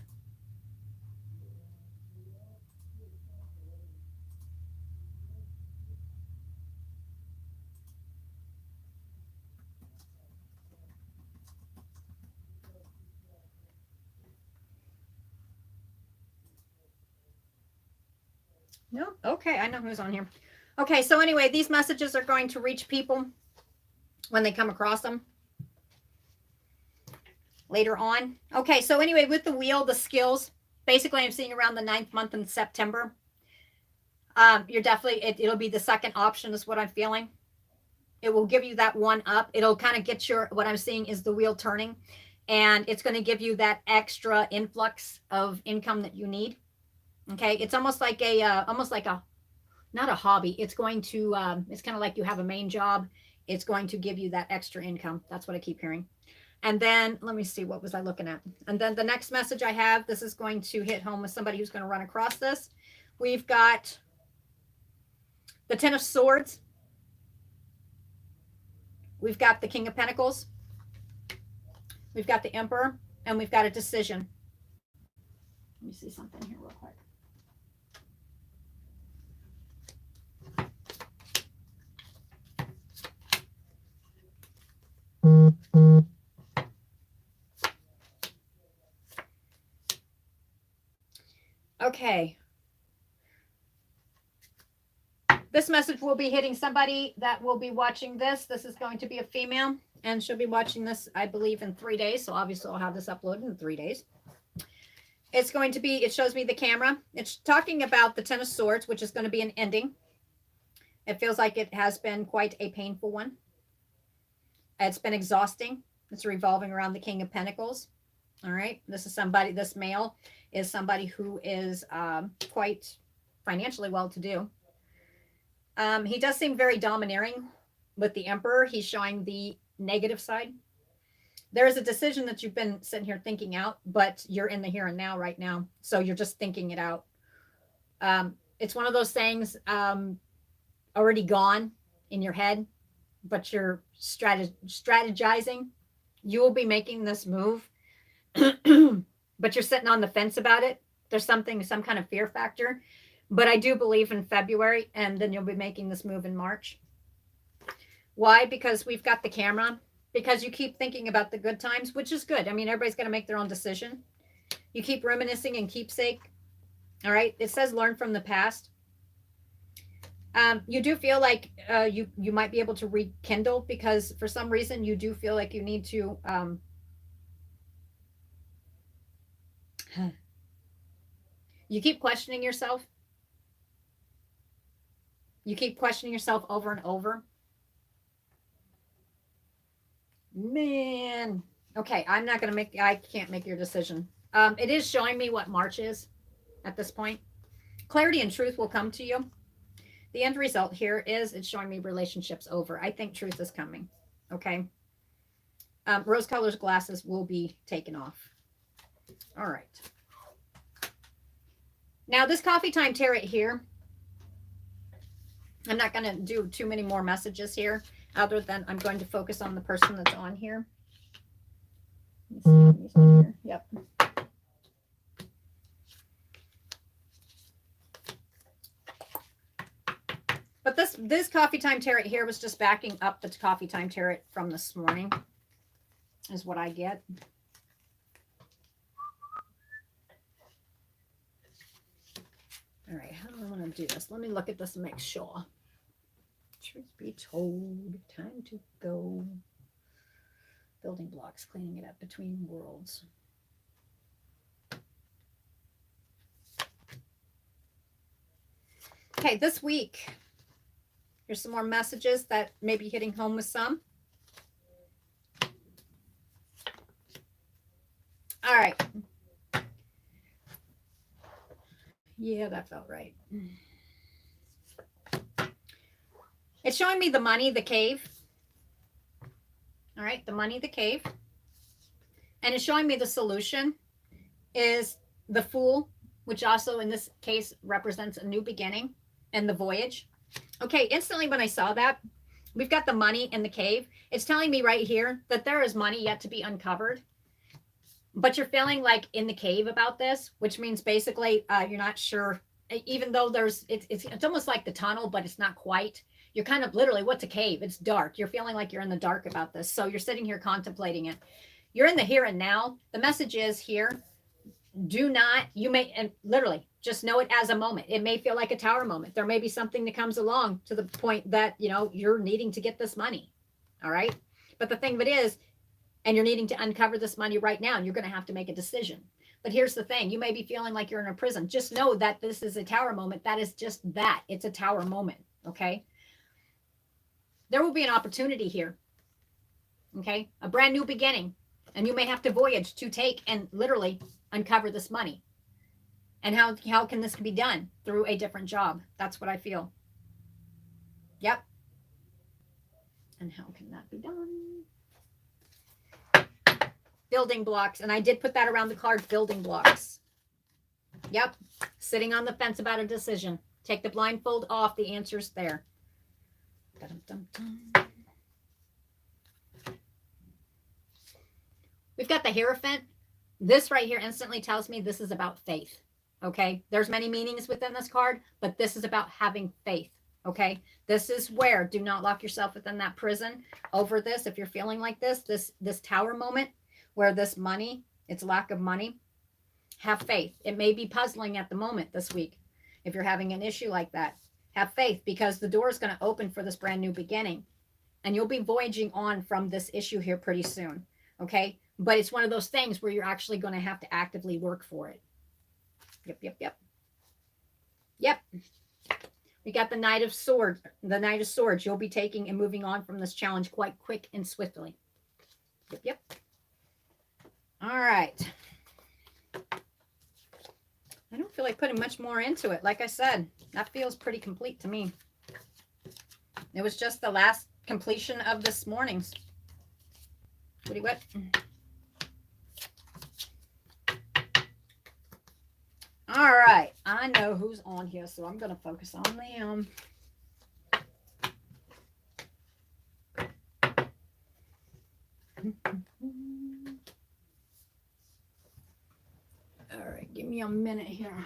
No? Okay, I know who's on here. Okay, so anyway, these messages are going to reach people when they come across them later on. Okay, so anyway, with the wheel, the skills, basically I'm seeing around the 9th month in September. You're definitely, it'll be the second option is what I'm feeling. It will give you that one up. It'll kind of get your, what I'm seeing is the wheel turning, and it's going to give you that extra influx of income that you need. Okay, it's almost like a, not a hobby. It's going to, it's kind of like you have a main job. It's going to give you that extra income. That's what I keep hearing. And then let me see, what was I looking at? And then the next message I have, this is going to hit home with somebody who's going to run across this. We've got the 10 of Swords. We've got the King of Pentacles. We've got the Emperor, and we've got a decision. Let me see something here real quick. Okay. This message will be hitting somebody that will be watching this. This is going to be a female, and she'll be watching this, I believe, in 3 days. So obviously I'll have this uploaded in 3 days. It's going to be, it shows me the camera. It's talking about the Ten of Swords, which is going to be an ending. It feels like it has been quite a painful one. It's been exhausting. It's revolving around the King of Pentacles. All right. This is somebody, this male is somebody who is quite financially well-to-do. He does seem very domineering with the Emperor. He's showing the negative side. There is a decision that you've been sitting here thinking out, but you're in the here and now right now. So you're just thinking it out. It's one of those things already gone in your head, but you're strategizing. You will be making this move, but you're sitting on the fence about it. There's some kind of fear factor. But I do believe in February, and then you'll be making this move in March. Why? Because we've got the camera. Because you keep thinking about the good times, which is good. I mean, everybody's going to make their own decision. You keep reminiscing and keepsake. All right. It says learn from the past. You do feel like you might be able to rekindle, because for some reason you do feel like you need to you keep questioning yourself. You keep questioning yourself over and over. Man. Okay, I'm not going to I can't make your decision. It is showing me what March is at this point. Clarity and truth will come to you. The end result here is it's showing me relationships over. I think truth is coming. Okay. Rose-colored glasses will be taken off. All right. Now, this coffee time tarot here, I'm not going to do too many more messages here, other than I'm going to focus on the person that's on here. Let me see, he's on here. Yep. But this coffee time tarot here was just backing up the coffee time tarot from this morning, is what I get. All right, how do I want to do this? Let me look at this and make sure. Truth be told, time to go. Building blocks, cleaning it up between worlds. Okay, this week, here's some more messages that may be hitting home with some. All right. Yeah, that felt right. It's showing me the money, the cave. All right, the money, the cave. And it's showing me the solution is the Fool, which also in this case represents a new beginning, and the Voyage. Okay, instantly when I saw that, we've got the money in the cave. It's telling me right here that there is money yet to be uncovered. But you're feeling like in the cave about this, which means basically you're not sure, even though it's almost like the tunnel, but it's not quite. You're kind of literally, what's a cave? It's dark. You're feeling like you're in the dark about this. So you're sitting here contemplating it. You're in the here and now. The message is here. Do not, you may, and literally just know it as a moment. It may feel like a tower moment. There may be something that comes along to the point that, you know, you're needing to get this money. All right. But the thing of it is, and you're needing to uncover this money right now, and you're going to have to make a decision. But here's the thing. You may be feeling like you're in a prison. Just know that this is a tower moment. That is just that. It's a tower moment. Okay. There will be an opportunity here. Okay. A brand new beginning. And you may have to voyage to take and literally uncover this money. And how can this be done? Through a different job. That's what I feel. Yep. And how can that be done? Building blocks. And I did put that around the card, building blocks. Yep. Sitting on the fence about a decision. Take the blindfold off. The answer's there. Dun-dun-dun. We've got the Hierophant. This right here instantly tells me this is about faith. Okay. There's many meanings within this card, but this is about having faith. Okay. This is where, do not lock yourself within that prison over this. If you're feeling like this tower moment, where this money, it's lack of money, Have faith. It may be puzzling at the moment this week. If you're having an issue like that, have faith, because the door is going to open for this brand new beginning. And you'll be voyaging on from this issue here pretty soon. Okay. But it's one of those things where you're actually going to have to actively work for it. Yep, yep, yep. Yep. We got the Knight of Swords. The Knight of Swords. You'll be taking and moving on from this challenge quite quick and swiftly. Yep, yep. All right. I don't feel like putting much more into it. Like I said, that feels pretty complete to me. It was just the last completion of this morning's. What do you what? All right. I know who's on here, so I'm going to focus on them. All right. Give me a minute here.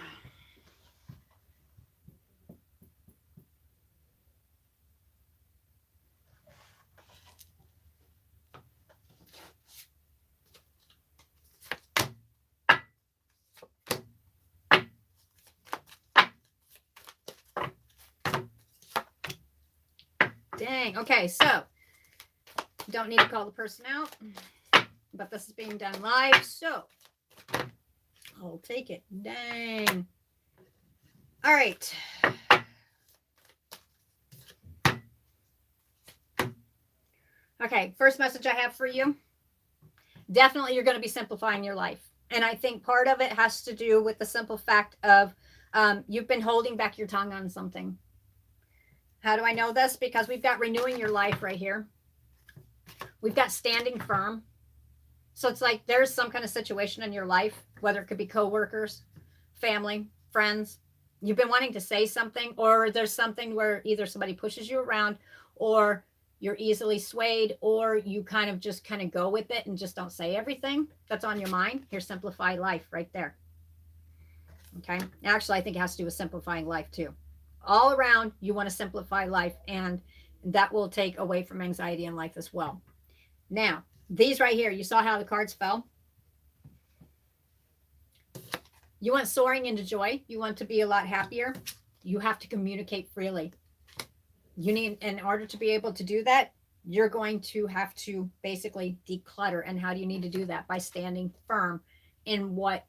Dang. Okay, so don't need to call the person out, but this is being done live, so I'll take it. Dang. All right. Okay, first message I have for you. Definitely you're going to be simplifying your life. And I think part of it has to do with the simple fact of you've been holding back your tongue on something. How do I know this? Because we've got renewing your life right here. We've got standing firm. So it's like there's some kind of situation in your life, whether it could be coworkers, family, friends. You've been wanting to say something, or there's something where either somebody pushes you around, or you're easily swayed, or you kind of go with it and just don't say everything that's on your mind. Here's simplify life right there. Okay. Actually, I think it has to do with simplifying life too. All around, you want to simplify life, and that will take away from anxiety in life as well. Now, these right here, you saw how the cards fell. You want soaring into joy. You want to be a lot happier. You have to communicate freely. You need, in order to be able to do that, you're going to have to basically declutter. And how do you need to do that? By standing firm in what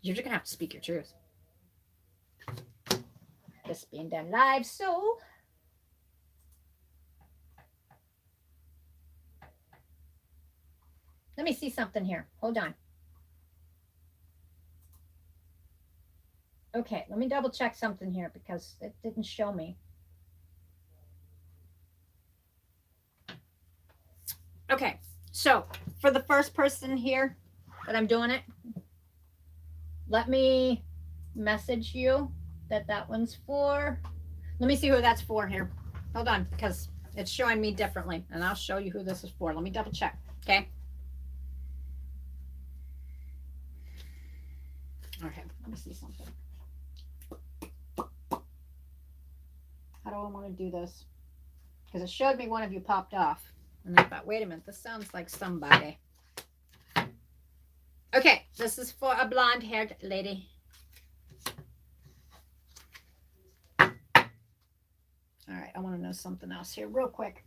you're just going to have to speak your truth. This is being done live, so let me see something here. Hold on. Okay, let me double check something here because it didn't show me. Okay, so for the first person here that I'm doing it, let me message you that one's for. Let me see who that's for here. Hold on, because it's showing me differently, and I'll show you who this is for. Let me double check, okay? Okay, let me see something. How do I want to do this? Because it showed me one of you popped off. And I thought, wait a minute, this sounds like somebody. Okay, this is for a blonde-haired lady. All right, I want to know something else here real quick.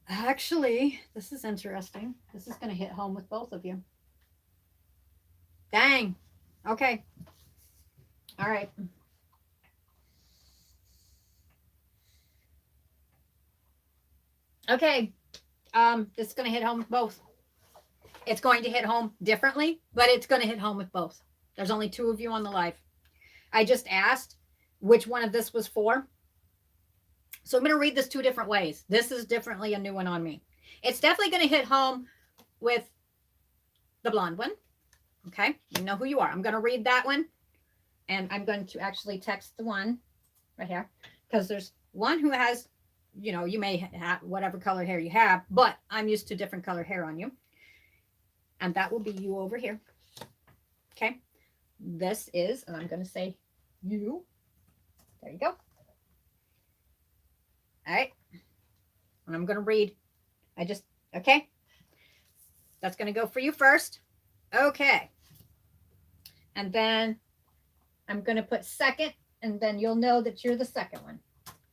Actually, this is interesting. This is going to hit home with both of you. Dang. Okay. All right. Okay. It's going to hit home with both. It's going to hit home differently, but it's going to hit home with both. There's only two of you on the live. I just asked which one of this was for. So I'm going to read this two different ways. This is definitely a new one on me. It's definitely going to hit home with the blonde one. Okay. You know who you are. I'm going to read that one. And I'm going to actually text the one right here. Because there's one who has, you know, you may have whatever color hair you have. But I'm used to different color hair on you. And that will be you over here. Okay. This is, and I'm going to say you. There you go. All right. And I'm going to read. Okay. That's going to go for you first. Okay. And then I'm going to put second, and then you'll know that you're the second one.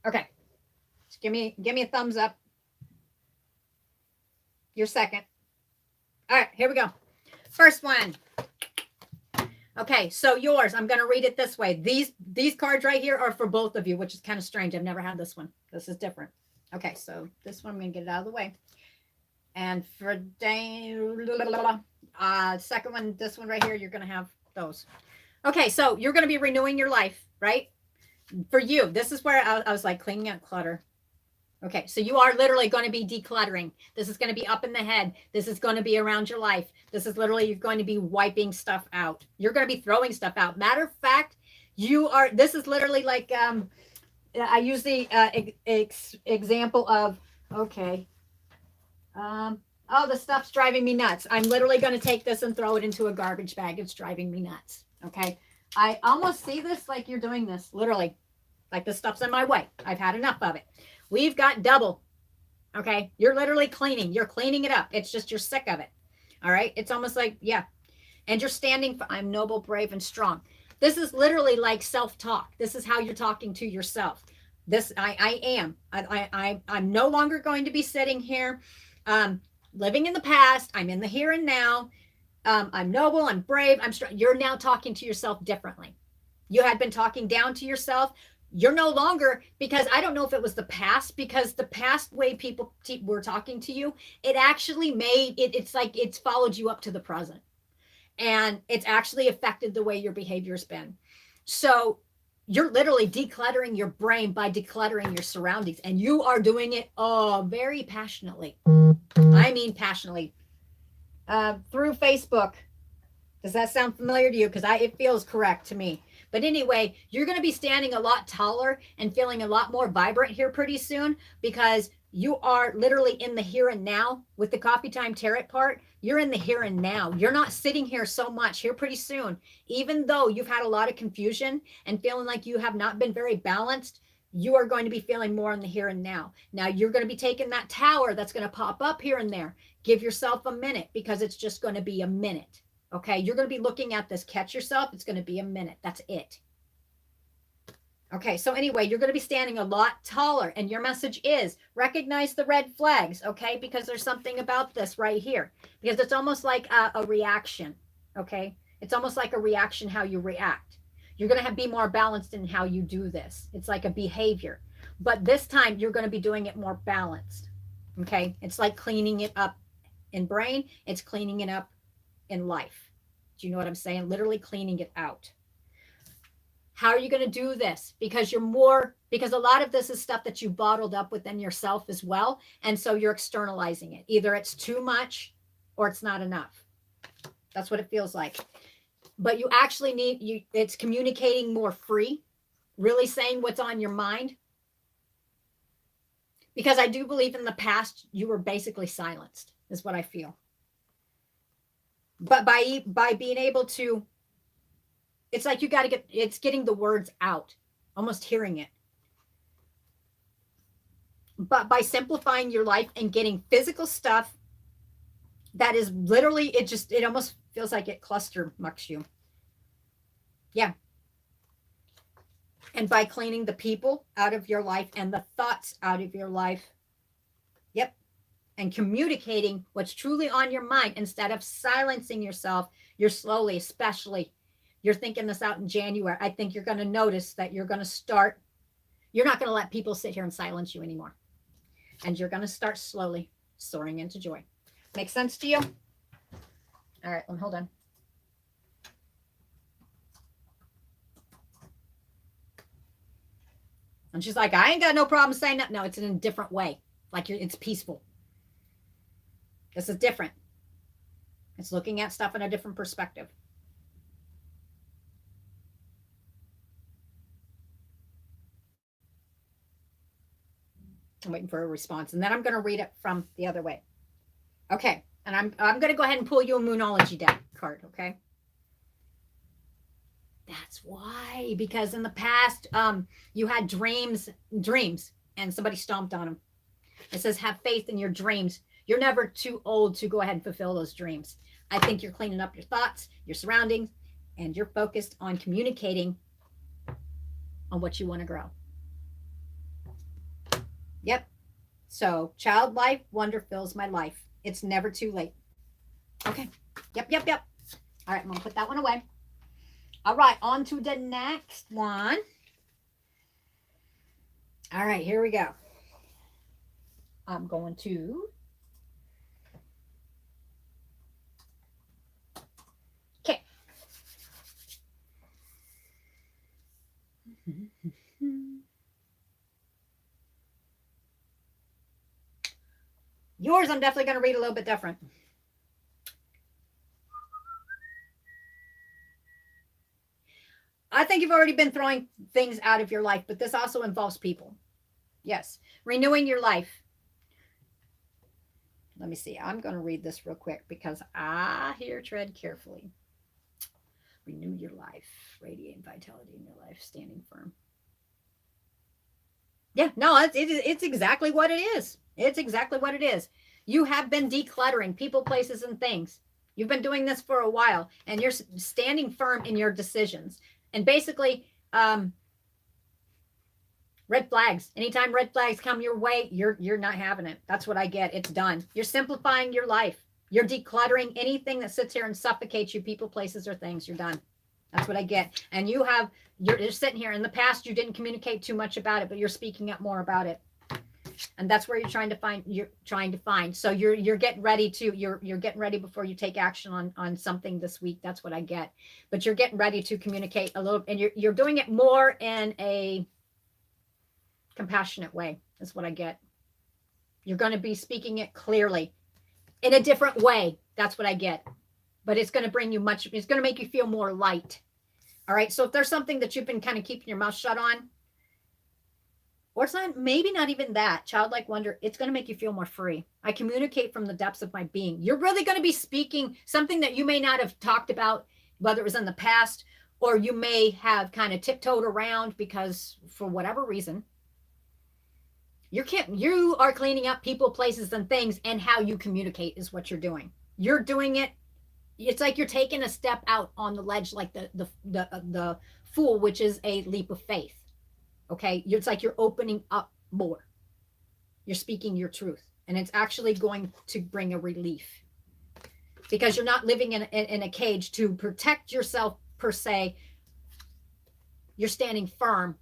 Okay. Just give me a thumbs up. You're second. All right, here we go. First one. Okay, so yours, I'm going to read it this way. These cards right here are for both of you, which is kind of strange. I've never had this one. This is different. Okay, so this one, I'm going to get it out of the way. And for second one, this one right here, you're going to have those. Okay, so you're going to be renewing your life, right? For you, this is where I was like cleaning out clutter. Okay, so you are literally going to be decluttering. This is going to be up in the head. This is going to be around your life. This is literally, you're going to be wiping stuff out. You're going to be throwing stuff out. Matter of fact, this is literally like, I use the example of, okay, oh, the stuff's driving me nuts. I'm literally going to take this and throw it into a garbage bag. It's driving me nuts. Okay, I almost see this like you're doing this, literally, like the stuff's in my way. I've had enough of it. We've got double. Okay. You're literally cleaning. You're cleaning it up. It's just you're sick of it. All right. It's almost like, yeah. And you're standing for, I'm noble, brave, and strong. This is literally like self-talk. This is how you're talking to yourself. I am. I'm no longer going to be sitting here living in the past. I'm in the here and now. I'm noble. I'm brave. I'm strong. You're now talking to yourself differently. You had been talking down to yourself. You're no longer, because I don't know if it was the past, because the past way people were talking to you, it actually made it, it's like it's followed you up to the present. And it's actually affected the way your behavior's been. So you're literally decluttering your brain by decluttering your surroundings. And you are doing it very passionately. I mean, passionately. Through Facebook. Does that sound familiar to you? Because it feels correct to me. But anyway, you're going to be standing a lot taller and feeling a lot more vibrant here pretty soon, because you are literally in the here and now with the coffee time tarot part. You're in the here and now. You're not sitting here so much here pretty soon. Even though you've had a lot of confusion and feeling like you have not been very balanced, you are going to be feeling more in the here and now. Now you're going to be taking that tower that's going to pop up here and there. Give yourself a minute, because it's just going to be a minute. Okay, you're going to be looking at this. Catch yourself. It's going to be a minute. That's it. Okay, so anyway, you're going to be standing a lot taller, and your message is recognize the red flags, okay? Because there's something about this right here, because it's almost like a reaction, okay? It's almost like a reaction, how you react. You're going to be more balanced in how you do this. It's like a behavior, but this time you're going to be doing it more balanced, okay? It's like cleaning it up in brain. It's cleaning it up in life. Do you know what I'm saying? Literally cleaning it out. How are you going to do this? Because because a lot of this is stuff that you bottled up within yourself as well. And so you're externalizing it. Either it's too much or it's not enough. That's what it feels like. But you actually it's communicating more free, really saying what's on your mind. Because I do believe in the past, you were basically silenced, is what I feel. But by being able to, it's like you got to it's getting the words out, almost hearing it. But by simplifying your life and getting physical stuff that is literally, it almost feels like it cluster mucks you. Yeah. And by cleaning the people out of your life and the thoughts out of your life. Yep. And communicating what's truly on your mind instead of silencing yourself. You're slowly, especially, you're thinking this out in January. I think you're going to notice that you're not going to let people sit here and silence you anymore. And you're going to start slowly soaring into joy. Make sense to you? All right, hold on. And she's like, I ain't got no problem saying that. No, it's in a different way. Like it's peaceful. This is different. It's looking at stuff in a different perspective. I'm waiting for a response, and then I'm going to read it from the other way. Okay, and I'm going to go ahead and pull you a Moonology deck card, okay? That's why. Because in the past, you had dreams, and somebody stomped on them. It says, have faith in your dreams. You're never too old to go ahead and fulfill those dreams. I think you're cleaning up your thoughts, your surroundings, and you're focused on communicating on what you want to grow. Yep. So, child life wonder fills my life. It's never too late. Okay. Yep. All right, I'm going to put that one away. All right, on to the next one. All right, here we go. I'm going to okay. Yours, I'm definitely going to read a little bit different. I think you've already been throwing things out of your life, but this also involves people. Yes, renewing your life. Let me see. I'm going to read this real quick because I hear tread carefully. Renew your life. Radiate vitality in your life. Standing firm. Yeah, no, it's exactly what it is. It's exactly what it is. You have been decluttering people, places, and things. You've been doing this for a while, and you're standing firm in your decisions. And basically, red flags. Anytime red flags come your way, you're not having it. That's what I get. It's done. You're simplifying your life. You're decluttering anything that sits here and suffocates you, people, places, or things. You're done. That's what I get. And you're sitting here. In the past, you didn't communicate too much about it, but you're speaking up more about it. And that's where you're trying to find. So you're getting ready you're getting ready before you take action on something this week. That's what I get. But you're getting ready to communicate a little, and you're doing it more in a compassionate way. That's what I get. You're going to be speaking it clearly in a different way. That's what I get. But it's going to bring you it's going to make you feel more light. All right. So if there's something that you've been kind of keeping your mouth shut on, or it's not, maybe not even that, childlike wonder, it's going to make you feel more free. I communicate from the depths of my being. You're really going to be speaking something that you may not have talked about, whether it was in the past, or you may have kind of tiptoed around because for whatever reason, you are cleaning up people, places, and things, and how you communicate is what you're doing. You're doing it. It's like you're taking a step out on the ledge, like the fool, which is a leap of faith. Okay, it's like you're opening up more. You're speaking your truth, and it's actually going to bring a relief because you're not living in a cage to protect yourself per se. You're standing firm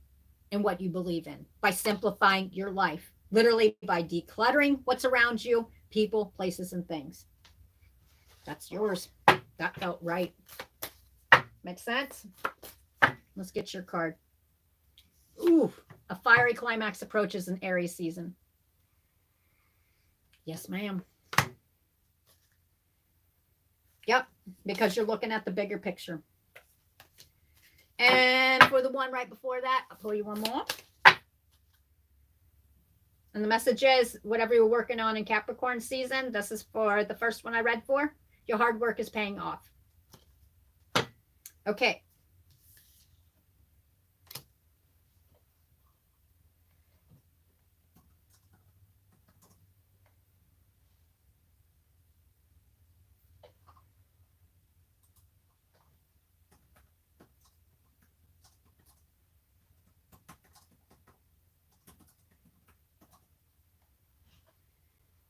in what you believe in by simplifying your life, literally by decluttering what's around you, people, places, and things. That's yours. That felt right. Make sense? Let's get your card. Ooh, a fiery climax approaches in Aries season. Yes, ma'am. Yep, because you're looking at the bigger picture. And for the one right before that, I'll pull you one more. And the message is, whatever you're working on in Capricorn season, this is for the first one I read for, your hard work is paying off. Okay.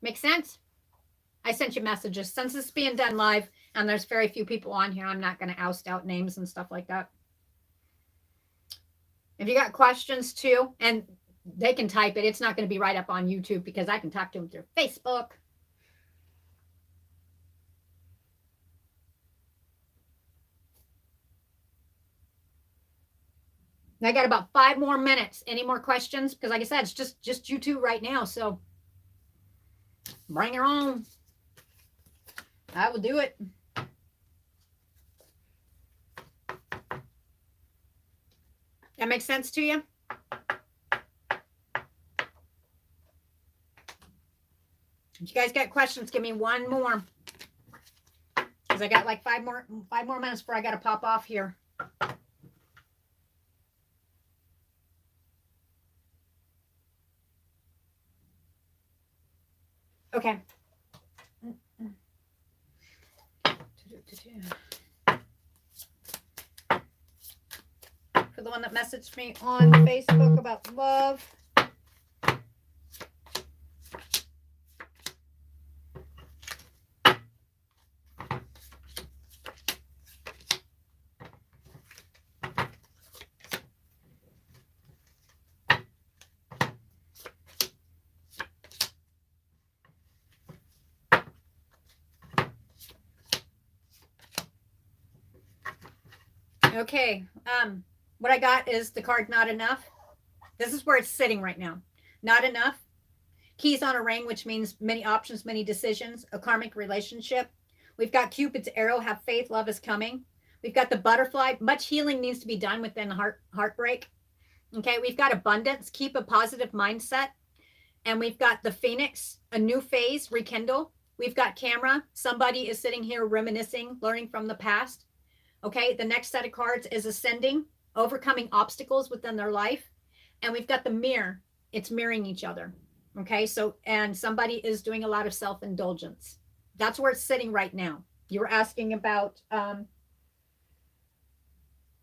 Make sense? I sent you messages. Since it's being done live and there's very few people on here, I'm not going to oust out names and stuff like that. If you got questions too, and they can type it, it's not going to be right up on YouTube because I can talk to them through Facebook. I got about 5 more minutes. Any more questions? Because like I said, it's just you two right now. So bring her on. I will do it. That makes sense to you? If you guys got questions, give me one more. Because I got like 5 more minutes before I got to pop off here. Okay. For the one that messaged me on Facebook about love. Okay, what I got is the card not enough. This is where it's sitting right now. Not enough. Keys on a ring, which means many options, many decisions, a karmic relationship. We've got Cupid's arrow, have faith, love is coming. We've got the butterfly, much healing needs to be done within heartbreak. Okay, we've got abundance, keep a positive mindset. And we've got the phoenix, a new phase, rekindle. We've got camera, somebody is sitting here reminiscing, learning from the past. Okay, the next set of cards is ascending, overcoming obstacles within their life. And we've got the mirror, it's mirroring each other. Okay, so, and somebody is doing a lot of self-indulgence. That's where it's sitting right now. You were asking about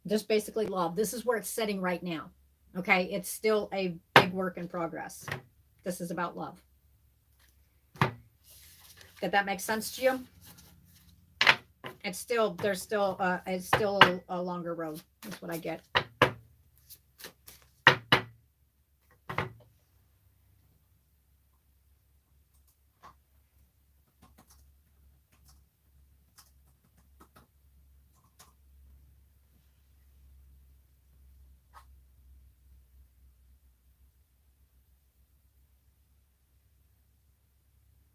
just basically love. This is where it's sitting right now. Okay, it's still a big work in progress. This is about love. Did that make sense to you? It's still, it's still a longer road. That's what I get.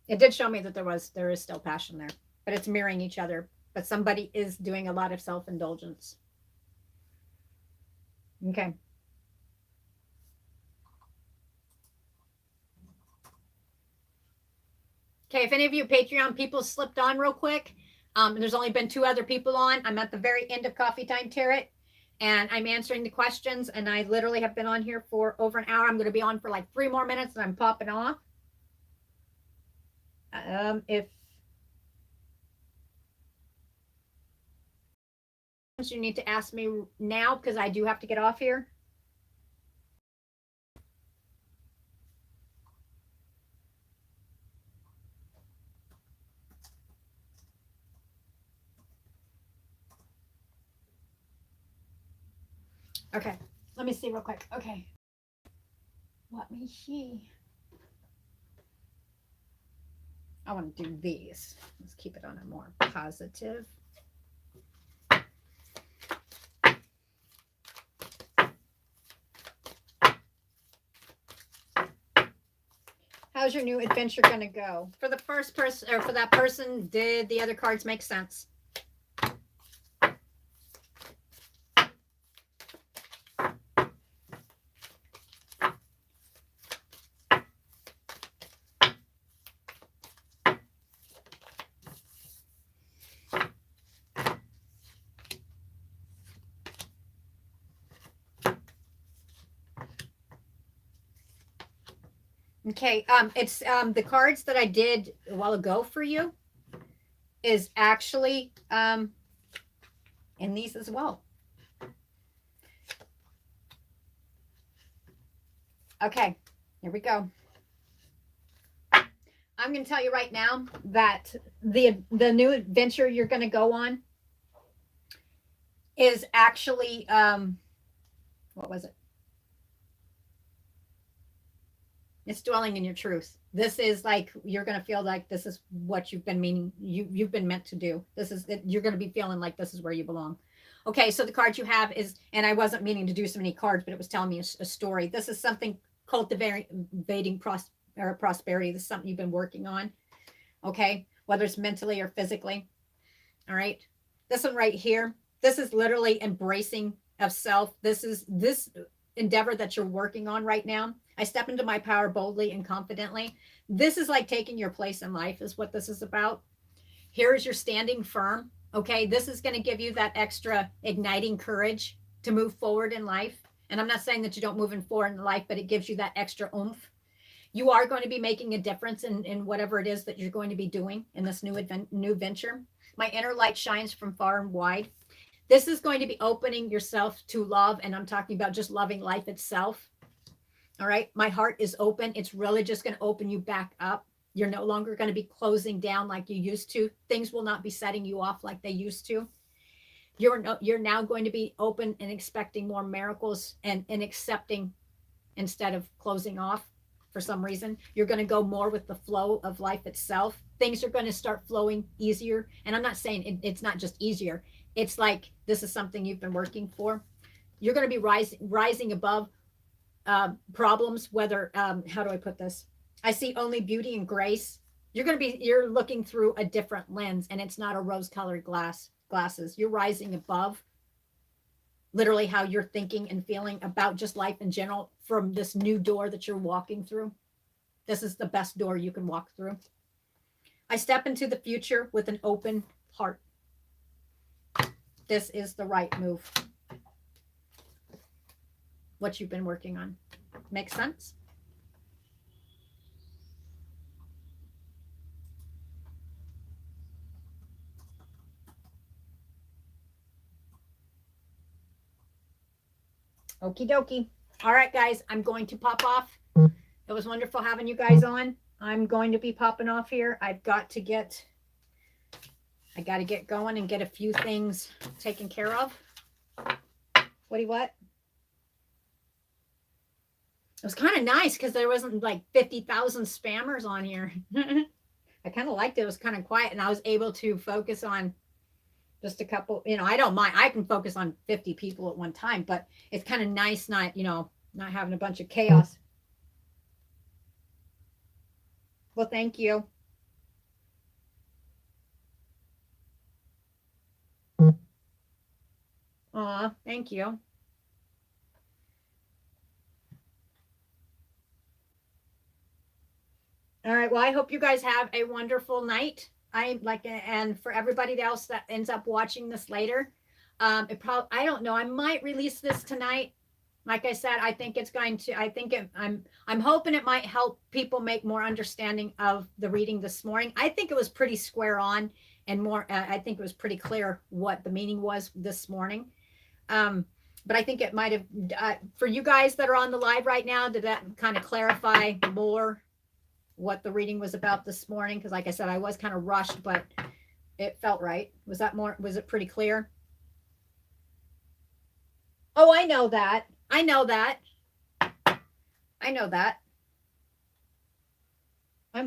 It did show me that there is still passion there, but it's mirroring each other. But somebody is doing a lot of self-indulgence. Okay. Okay, if any of you Patreon people slipped on real quick, and there's only been 2 other people on. I'm at the very end of Coffee Time Tarot, and I'm answering the questions, and I literally have been on here for over an hour. I'm going to be on for like 3 more minutes, and I'm popping off. If you need to ask me now, because I do have to get off here. Okay, let me see real quick. Okay, let me see. I want to do these. Let's keep it on a more positive. How's your new adventure going to go? For the first person, or for that person, did the other cards make sense? Okay, it's the cards that I did a while ago for you is actually in these as well. Okay, here we go. I'm going to tell you right now that the new adventure you're going to go on is actually what was it? It's dwelling in your truth. This is like, you're going to feel like this is what you've been meaning, you've been meant to do. This is, you're going to be feeling like this is where you belong. Okay, so the card you have is, and I wasn't meaning to do so many cards, but it was telling me a story. This is something cultivating prosperity. This is something you've been working on. Okay, whether it's mentally or physically. All right, this one right here, this is literally embracing of self. This is this endeavor that you're working on right now. I step into my power boldly and confidently. This is like taking your place in life is what this is about. Here is your standing firm. Okay, this is going to give you that extra igniting courage to move forward in life. And I'm not saying that you don't move forward in life, but it gives you that extra oomph. You are going to be making a difference in whatever it is that you're going to be doing in this new venture. My inner light shines from far and wide. This is going to be opening yourself to love, and I'm talking about just loving life itself. All right. My heart is open. It's really just going to open you back up. You're no longer going to be closing down like you used to. Things will not be setting you off like they used to. You're now going to be open and expecting more miracles and accepting instead of closing off for some reason. You're going to go more with the flow of life itself. Things are going to start flowing easier. And I'm not saying it's not just easier. It's like this is something you've been working for. You're going to be rising above problems, whether, how do I put this? I see only beauty and grace. You're looking through a different lens, and it's not a rose-colored glasses. You're rising above literally how you're thinking and feeling about just life in general from this new door that you're walking through. This is the best door you can walk through. I step into the future with an open heart. This is the right move. What you've been working on. Makes sense? Okie dokie. All right, guys, I'm going to pop off. It was wonderful having you guys on. I'm going to be popping off here. I got to get going and get a few things taken care of. What? It was kind of nice because there wasn't like 50,000 spammers on here. I kind of liked it. It was kind of quiet, and I was able to focus on just a couple. I don't mind. I can focus on 50 people at one time, but it's kind of nice not having a bunch of chaos. Well, thank you. Aw, thank you. All right. Well, I hope you guys have a wonderful night. And for everybody else that ends up watching this later, I don't know. I might release this tonight. Like I said, I'm hoping it might help people make more understanding of the reading this morning. I think it was pretty square on and more. I think it was pretty clear what the meaning was this morning. But I think it might have, for you guys that are on the live right now, did that kind of clarify more what the reading was about this morning? Because like I said, I was kind of rushed, but it felt right. Was it pretty clear? Oh, I know that. I'm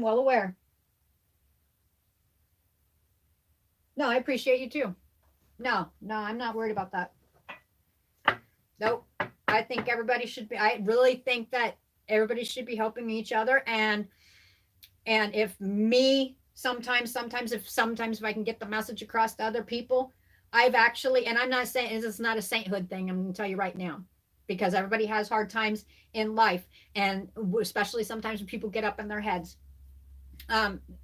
well aware. No, I appreciate you too. No, I'm not worried about that. Nope. I think I really think that everybody should be helping each other. And if sometimes if I can get the message across to other people, I've actually, and I'm not saying this is not a sainthood thing. I'm going to tell you right now, because everybody has hard times in life. And especially sometimes when people get up in their heads,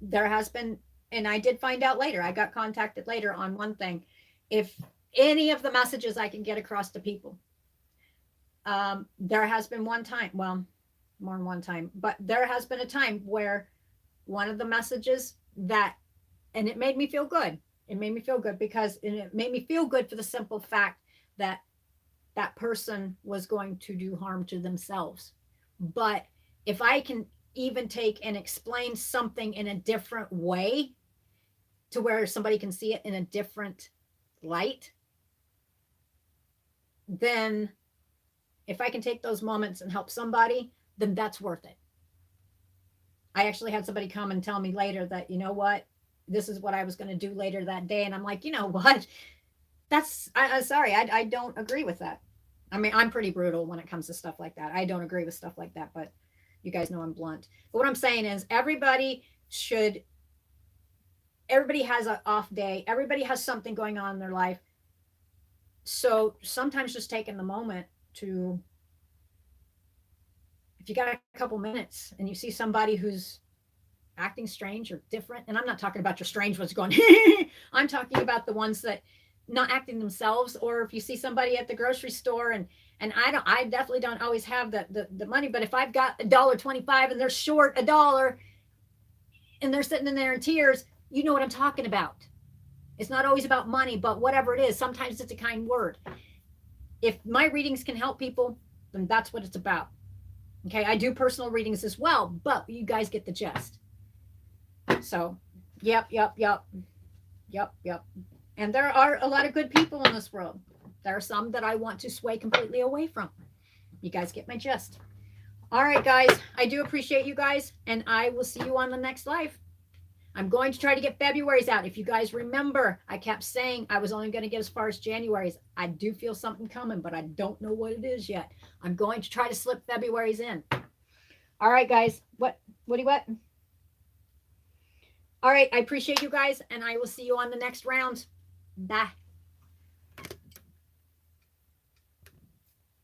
there has been, and I did find out later, I got contacted later on one thing. If any of the messages I can get across to people, there has been one time, well, more than one time, but there has been a time where one of the messages and it made me feel good. It made me feel good because it made me feel good for the simple fact that that person was going to do harm to themselves. But if I can even take and explain something in a different way to where somebody can see it in a different light, then if I can take those moments and help somebody, then that's worth it. I actually had somebody come and tell me later that, you know what, this is what I was going to do later that day. And I'm like, you know what, I'm sorry, I don't agree with that. I mean, I'm pretty brutal when it comes to stuff like that. I don't agree with stuff like that, but you guys know I'm blunt. But what I'm saying is everybody has an off day. Everybody has something going on in their life. So sometimes just taking the moment to, if you got a couple minutes and you see somebody who's acting strange or different, and I'm not talking about your strange ones going, I'm talking about the ones that not acting themselves, or if you see somebody at the grocery store and I definitely don't always have the money, but if I've got $1.25 and they're short $1 and they're sitting in there in tears, you know what I'm talking about. It's not always about money, but whatever it is, sometimes it's a kind word. If my readings can help people, then that's what it's about. Okay, I do personal readings as well, but you guys get the gist. So, yep. And there are a lot of good people in this world. There are some that I want to sway completely away from. You guys get my gist. All right, guys, I do appreciate you guys, and I will see you on the next live. I'm going to try to get February's out. If you guys remember, I kept saying I was only going to get as far as January's. I do feel something coming, but I don't know what it is yet. I'm going to try to slip February's in. All right, guys. What? All right, I appreciate you guys, and I will see you on the next round. Bye.